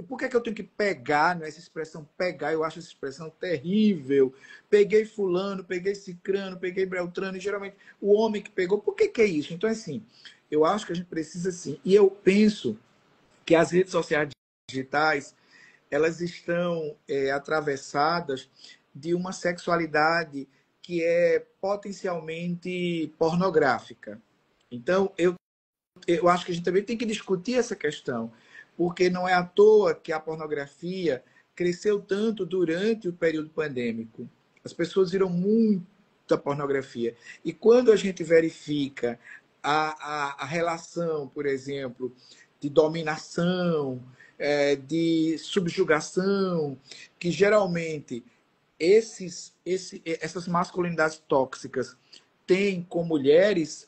por que eu tenho que pegar, né? Essa expressão pegar, eu acho essa expressão terrível. Peguei fulano, peguei cicrano, peguei beltrano, e geralmente o homem que pegou, por que é isso? Então, assim, eu acho que a gente precisa, assim, e eu penso que as redes sociais digitais, elas estão atravessadas de uma sexualidade que é potencialmente pornográfica. Então, eu acho que a gente também tem que discutir essa questão, porque não é à toa que a pornografia cresceu tanto durante o período pandêmico. As pessoas viram muita pornografia. E quando a gente verifica a relação, por exemplo, de dominação, de subjugação, que geralmente essas masculinidades tóxicas têm com mulheres,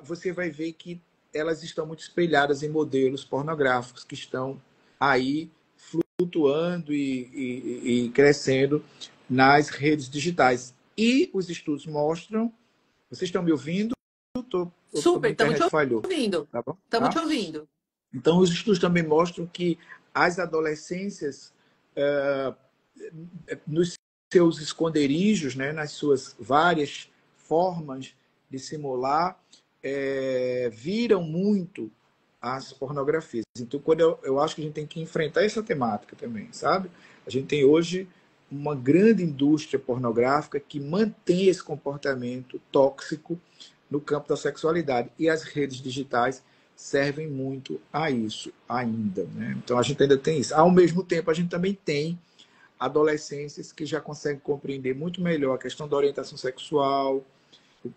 você vai ver que elas estão muito espelhadas em modelos pornográficos que estão aí flutuando e crescendo nas redes digitais. E os estudos mostram. Vocês estão me ouvindo? Ou Super, minha estamos te internet falhou? ouvindo. Tá bom? Estamos te Tá? ouvindo. Então, os estudos também mostram que as adolescências, nos seus esconderijos, né, nas suas várias formas de simular, viram muito as pornografias. Então, quando eu acho que a gente tem que enfrentar essa temática também, sabe? A gente tem hoje uma grande indústria pornográfica que mantém esse comportamento tóxico no campo da sexualidade. E as redes digitais servem muito a isso ainda. Né? Então, a gente ainda tem isso. Ao mesmo tempo, a gente também tem adolescentes que já conseguem compreender muito melhor a questão da orientação sexual,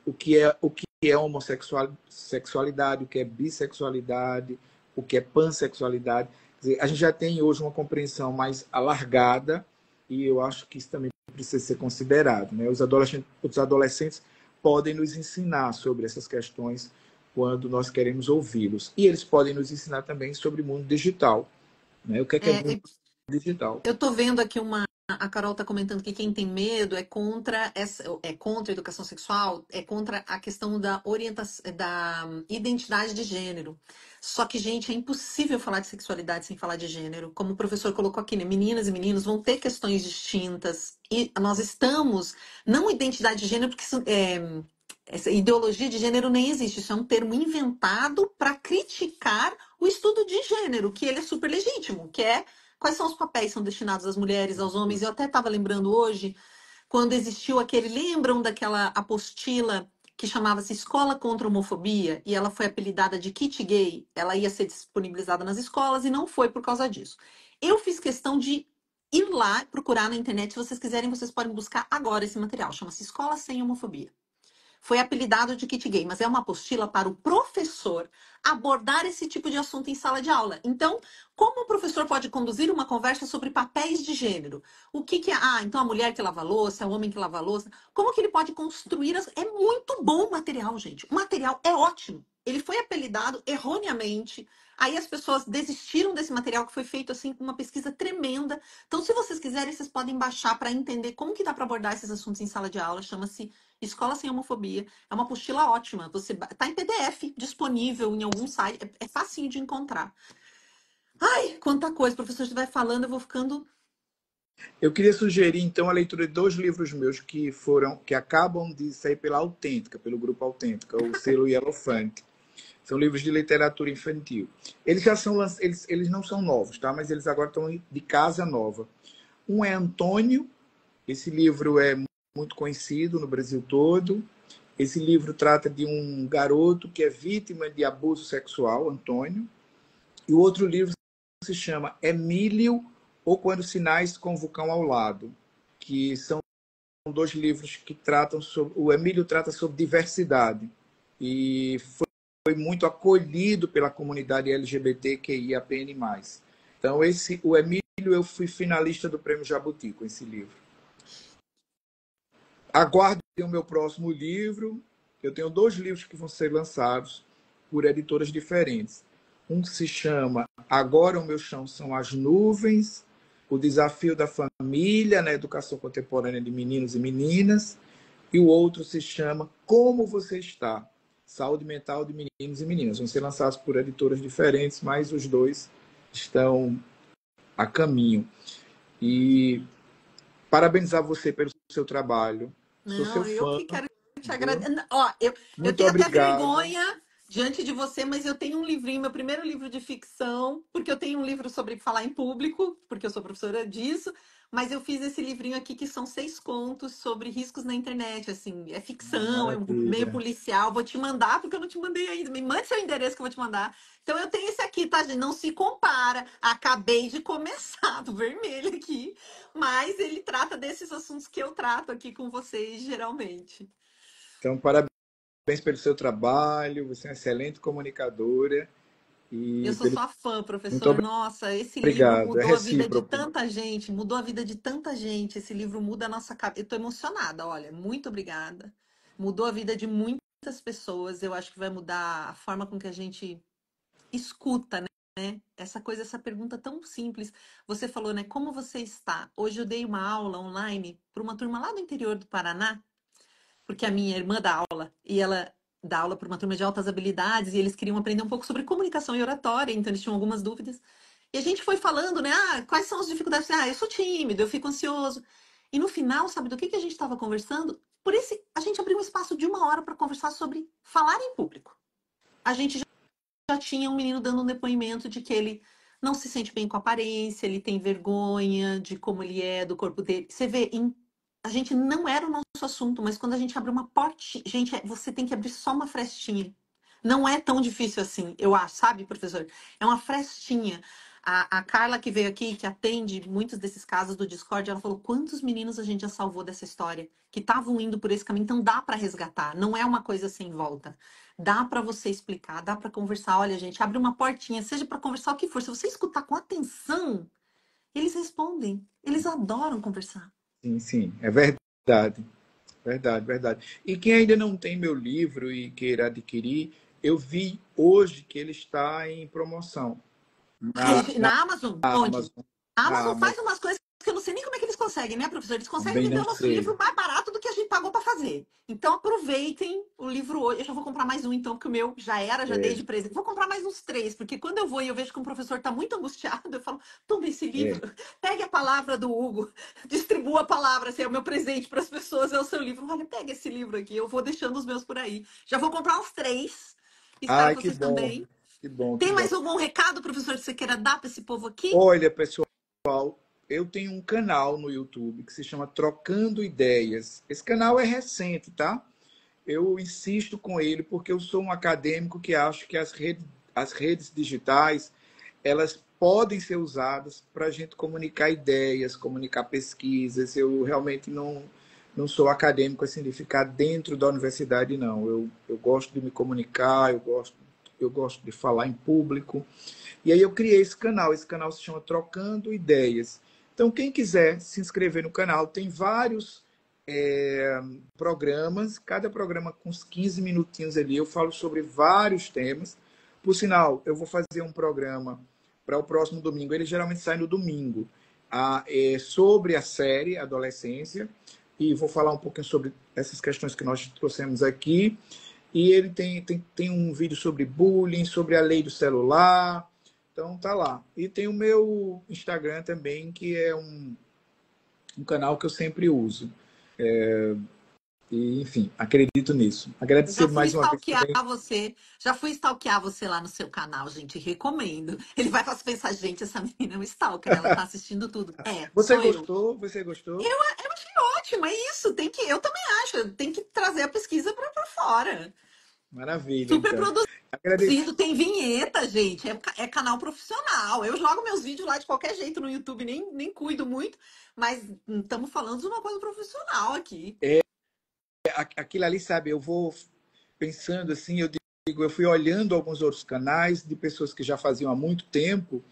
o que é homossexualidade, o que é bissexualidade, o que é pansexualidade. Quer dizer, a gente já tem hoje uma compreensão mais alargada e eu acho que isso também precisa ser considerado. Né? Os adolescentes podem nos ensinar sobre essas questões quando nós queremos ouvi-los. E eles podem nos ensinar também sobre o mundo digital. Né? O que é É, mundo digital? eu tô vendo aqui uma. A Carol tá comentando que quem tem medo é contra a educação sexual, é contra a questão da orientação, da identidade de gênero. Só que, gente, é impossível falar de sexualidade sem falar de gênero. Como o professor colocou aqui, né? Meninas e meninos vão ter questões distintas. E nós estamos, não identidade de gênero, porque essa ideologia de gênero nem existe. Isso é um termo inventado para criticar o estudo de gênero, que ele é super legítimo, que é quais são os papéis que são destinados às mulheres, aos homens. Eu até estava lembrando hoje, quando existiu aquele. Lembram daquela apostila que chamava-se Escola contra a Homofobia? E ela foi apelidada de Kit Gay. Ela ia ser disponibilizada nas escolas e não foi por causa disso. Eu fiz questão de ir lá procurar na internet. Se vocês quiserem, vocês podem buscar agora esse material. Chama-se Escola Sem Homofobia. Foi apelidado de kit gay, mas é uma apostila para o professor abordar esse tipo de assunto em sala de aula. Então, como o professor pode conduzir uma conversa sobre papéis de gênero? O que que é? Ah, então a mulher que lava a louça, é o homem que lava a louça. Como que ele pode construir? É muito bom o material, gente. O material é ótimo. Ele foi apelidado erroneamente. Aí as pessoas desistiram desse material que foi feito assim com uma pesquisa tremenda. Então, se vocês quiserem, vocês podem baixar para entender como que dá para abordar esses assuntos em sala de aula. Chama-se Escola Sem Homofobia. É uma apostila ótima. Você tá em PDF, disponível em algum site. É facinho de encontrar. Ai, quanta coisa. O professor estiver falando, eu vou ficando. Eu queria sugerir, então, a leitura de 2 livros meus que acabam de sair pela Autêntica, pelo Grupo Autêntica, o selo Yellowfante. São livros de literatura infantil. Eles já são eles não são novos, tá? Mas eles agora estão de casa nova. Um é Antônio. Esse livro é muito conhecido no Brasil todo. Esse livro trata de um garoto que é vítima de abuso sexual, Antônio. E o outro livro se chama Emílio ou Quando Sinais com o Vulcão ao Lado, que são 2 livros que tratam sobre. O Emílio trata sobre diversidade e foi muito acolhido pela comunidade LGBTQIAPN+. Então, o Emílio, eu fui finalista do Prêmio Jabuti com esse livro. Aguardem o meu próximo livro. Eu tenho 2 livros que vão ser lançados por editoras diferentes. Um se chama Agora o Meu Chão São as Nuvens, o desafio da família na educação contemporânea de meninos e meninas. E o outro se chama Como Você Está? Saúde Mental de Meninos e Meninas. Vão ser lançados por editoras diferentes, mas os 2 estão a caminho. E parabenizar você pelo seu trabalho. Sou seu Não, eu fã. que quero te Viu? agradecer. Ó, eu Muito tenho até obrigado. vergonha diante de você, mas eu tenho um livrinho, meu primeiro livro de ficção, porque eu tenho um livro sobre falar em público, porque eu sou professora disso, mas eu fiz esse livrinho aqui que são 6 contos sobre riscos na internet, assim, é ficção, é meio Maravilha. policial. Vou te mandar, porque eu não te mandei ainda. Me mande seu endereço que eu vou te mandar. Então eu tenho esse aqui, tá, gente? Não se compara. Acabei de começar, do vermelho aqui, mas ele trata desses assuntos que eu trato aqui com vocês, geralmente. Então, parabéns pelo seu trabalho. Você é uma excelente comunicadora. Eu E sou sua fã, muito professor. Nossa, esse livro obrigado. É mudou a vida de recíproco. tanta gente, mudou a vida de tanta gente. Esse livro muda a nossa cabeça. Eu tô emocionada, olha, muito obrigada. Mudou a vida de muitas pessoas. Eu acho que vai mudar a forma com que a gente escuta, né? Essa coisa, essa pergunta tão simples. Você falou, né? Como você está? Hoje eu dei uma aula online para uma turma lá do interior do Paraná, porque a minha irmã dá aula e ela dá aula para uma turma de altas habilidades e eles queriam aprender um pouco sobre comunicação e oratória, então eles tinham algumas dúvidas. E a gente foi falando, né? Ah, quais são as dificuldades? Ah, eu sou tímido, eu fico ansioso. E no final, sabe do que a gente estava conversando? Por esse, a gente abriu um espaço de 1 hora para conversar sobre falar em público. A gente já tinha um menino dando um depoimento de que ele não se sente bem com a aparência, ele tem vergonha de como ele é, do corpo dele. Você vê, a gente não era o nosso assunto, mas quando a gente abre uma portinha, gente, você tem que abrir só uma frestinha. Não é tão difícil assim, eu acho, sabe, professor? É uma frestinha. A Carla que veio aqui, que atende muitos desses casos do Discord, ela falou quantos meninos a gente já salvou dessa história, que estavam indo por esse caminho. Então dá para resgatar, não é uma coisa sem volta. Dá para você explicar, dá para conversar. Olha, gente, abre uma portinha, seja para conversar o que for. Se você escutar com atenção, eles respondem. Eles adoram conversar. Sim, sim, é verdade. Verdade, verdade. E quem ainda não tem meu livro e queira adquirir, eu vi hoje que ele está em promoção Ai, na na Amazon? Onde? Amazon. A Na Amazon Amazon, faz umas coisas que eu não sei nem como é que eles conseguem, né, professor? Eles conseguem também vender não o nosso sei. livro mais barato do que a gente pagou para fazer. Então aproveitem o livro hoje. Eu já vou comprar mais um, então, porque o meu já era, já dei É, de presente. Vou comprar mais uns 3, porque quando eu vou e eu vejo que um professor está muito angustiado, eu falo, tome esse livro, é. pegue a palavra do Hugo, distribua a palavra, assim, é o meu presente para as pessoas, é o seu livro. Olha, pega esse livro aqui, eu vou deixando os meus por aí. Já vou comprar uns 3. Espero Ai, que que vocês bom, também. que bom, que Tem bom. mais algum recado, professor, que você queira dar para esse povo aqui? Olha, pessoal, eu tenho um canal no YouTube que se chama Trocando Ideias. Esse canal é recente, tá? Eu insisto com ele porque eu sou um acadêmico que acho que as redes digitais elas podem ser usadas para a gente comunicar ideias, comunicar pesquisas. Eu realmente não sou acadêmico assim de ficar dentro da universidade, não. Eu gosto de me comunicar, eu gosto de falar em público. E aí eu criei esse canal. Esse canal se chama Trocando Ideias. Então, quem quiser se inscrever no canal, tem vários programas, cada programa com uns 15 minutinhos ali. Eu falo sobre vários temas. Por sinal, eu vou fazer um programa para o próximo domingo. Ele geralmente sai no domingo. Sobre a série Adolescência. E vou falar um pouquinho sobre essas questões que nós trouxemos aqui. E ele tem um vídeo sobre bullying, sobre a lei do celular. Então tá lá. E tem o meu Instagram também, que é um canal que eu sempre uso. E, enfim, acredito nisso. Eu já Agradecer fui mais uma vez stalkear também. você. Já fui stalkear você lá no seu canal, gente. Recomendo. Ele vai pensar, gente, essa menina é um stalker, ela tá assistindo tudo. É, Você sou eu. gostou? Você gostou? Eu achei ótimo, é isso. Tem que, eu também acho, tem que trazer a pesquisa pra fora. Maravilha, Super então. Agradeço. produzido, tem vinheta, gente. É canal profissional. Eu jogo meus vídeos lá de qualquer jeito no YouTube, nem cuido muito, mas estamos falando de uma coisa profissional aqui. Aquilo ali, sabe, eu vou pensando assim, eu fui olhando alguns outros canais de pessoas que já faziam há muito tempo.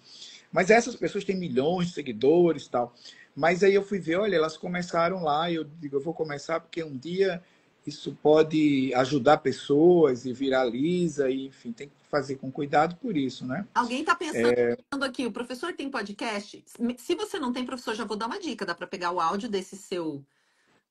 Mas essas pessoas têm milhões de seguidores e tal. Mas aí eu fui ver, olha, elas começaram lá, e eu digo, eu vou começar porque um dia isso pode ajudar pessoas e viraliza, e, enfim, tem que fazer com cuidado por isso, né? Alguém está pensando aqui, o professor tem podcast? Se você não tem, professor, já vou dar uma dica. Dá para pegar o áudio desse seu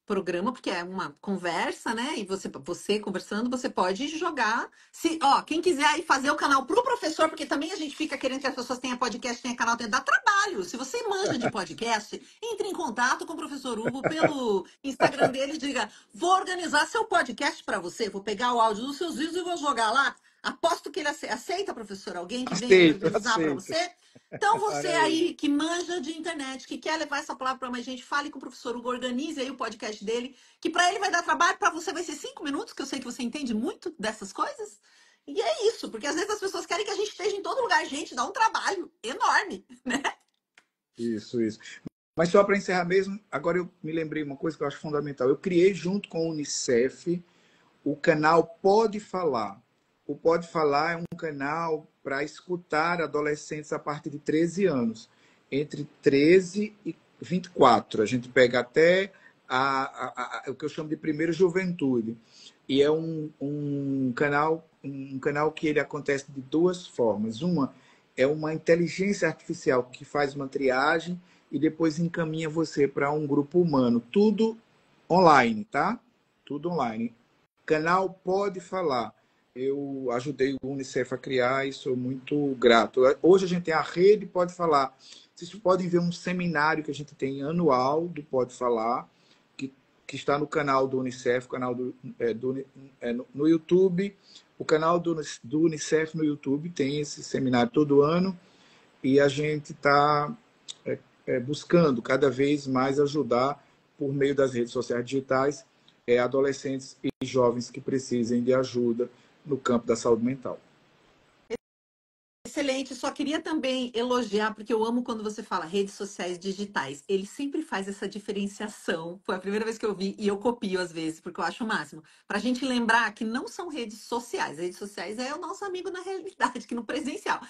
programa, porque é uma conversa, né? E você conversando, você pode jogar. Se, ó, quem quiser aí fazer o canal pro professor, porque também a gente fica querendo que as pessoas tenham podcast, tenham canal, dá trabalho. Se você manja de podcast, entre em contato com o professor Hugo pelo Instagram dele e diga: vou organizar seu podcast para você, vou pegar o áudio dos seus vídeos e vou jogar lá. Aposto que ele aceita, professor, alguém que venha aí Aceito, organizar para aceito. você. Então, você Olha aí. aí que manja de internet, que quer levar essa palavra para mais gente, fale com o professor Hugo, organize aí o podcast dele, que para ele vai dar trabalho, para você vai ser 5 minutos, que eu sei que você entende muito dessas coisas. E é isso, porque às vezes as pessoas querem que a gente esteja em todo lugar. Gente, dá um trabalho enorme, né? Isso, isso. Mas só para encerrar mesmo, agora eu me lembrei uma coisa que eu acho fundamental. Eu criei junto com a Unicef o canal Pode Falar. O Pode Falar é um canal para escutar adolescentes a partir de 13 anos, entre 13 e 24. A gente pega até o que eu chamo de primeira juventude. E é um canal que ele acontece de duas formas. Uma é uma inteligência artificial que faz uma triagem e depois encaminha você para um grupo humano. Tudo online, tá? Tudo online. Canal Pode Falar. Eu ajudei o Unicef a criar e sou muito grato. Hoje a gente tem a rede Pode Falar. Vocês podem ver um seminário que a gente tem anual do Pode Falar, que está no canal do Unicef, canal no YouTube. O canal do Unicef no YouTube tem esse seminário todo ano e a gente está buscando cada vez mais ajudar, por meio das redes sociais digitais, adolescentes e jovens que precisem de ajuda no campo da saúde mental. Excelente, só queria também elogiar, porque eu amo quando você fala redes sociais digitais. Ele sempre faz essa diferenciação. Foi a primeira vez que eu vi e eu copio às vezes, porque eu acho o máximo. Para a gente lembrar que não são redes sociais. Redes sociais é o nosso amigo na realidade, que no presencial.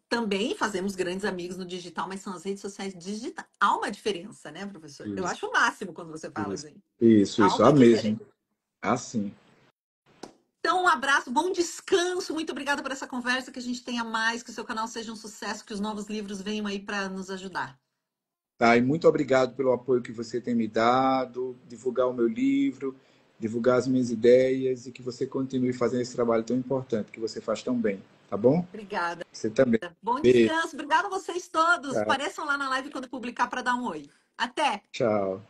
Também fazemos grandes amigos no digital, mas são as redes sociais digitais. Há uma diferença, né, professor? Eu Isso, acho o máximo quando você fala isso, assim. Há isso, uma há diferença. mesmo. Assim. Então, um abraço, bom descanso. Muito obrigada por essa conversa. Que a gente tenha mais, que o seu canal seja um sucesso, que os novos livros venham aí para nos ajudar. Tá, e muito obrigado pelo apoio que você tem me dado, divulgar o meu livro, divulgar as minhas ideias e que você continue fazendo esse trabalho tão importante que você faz tão bem, tá bom? Obrigada. Você também. Bom Beijo. descanso. Obrigada a vocês todos. Tchau. Apareçam lá na live quando publicar para dar um oi. Até! Tchau.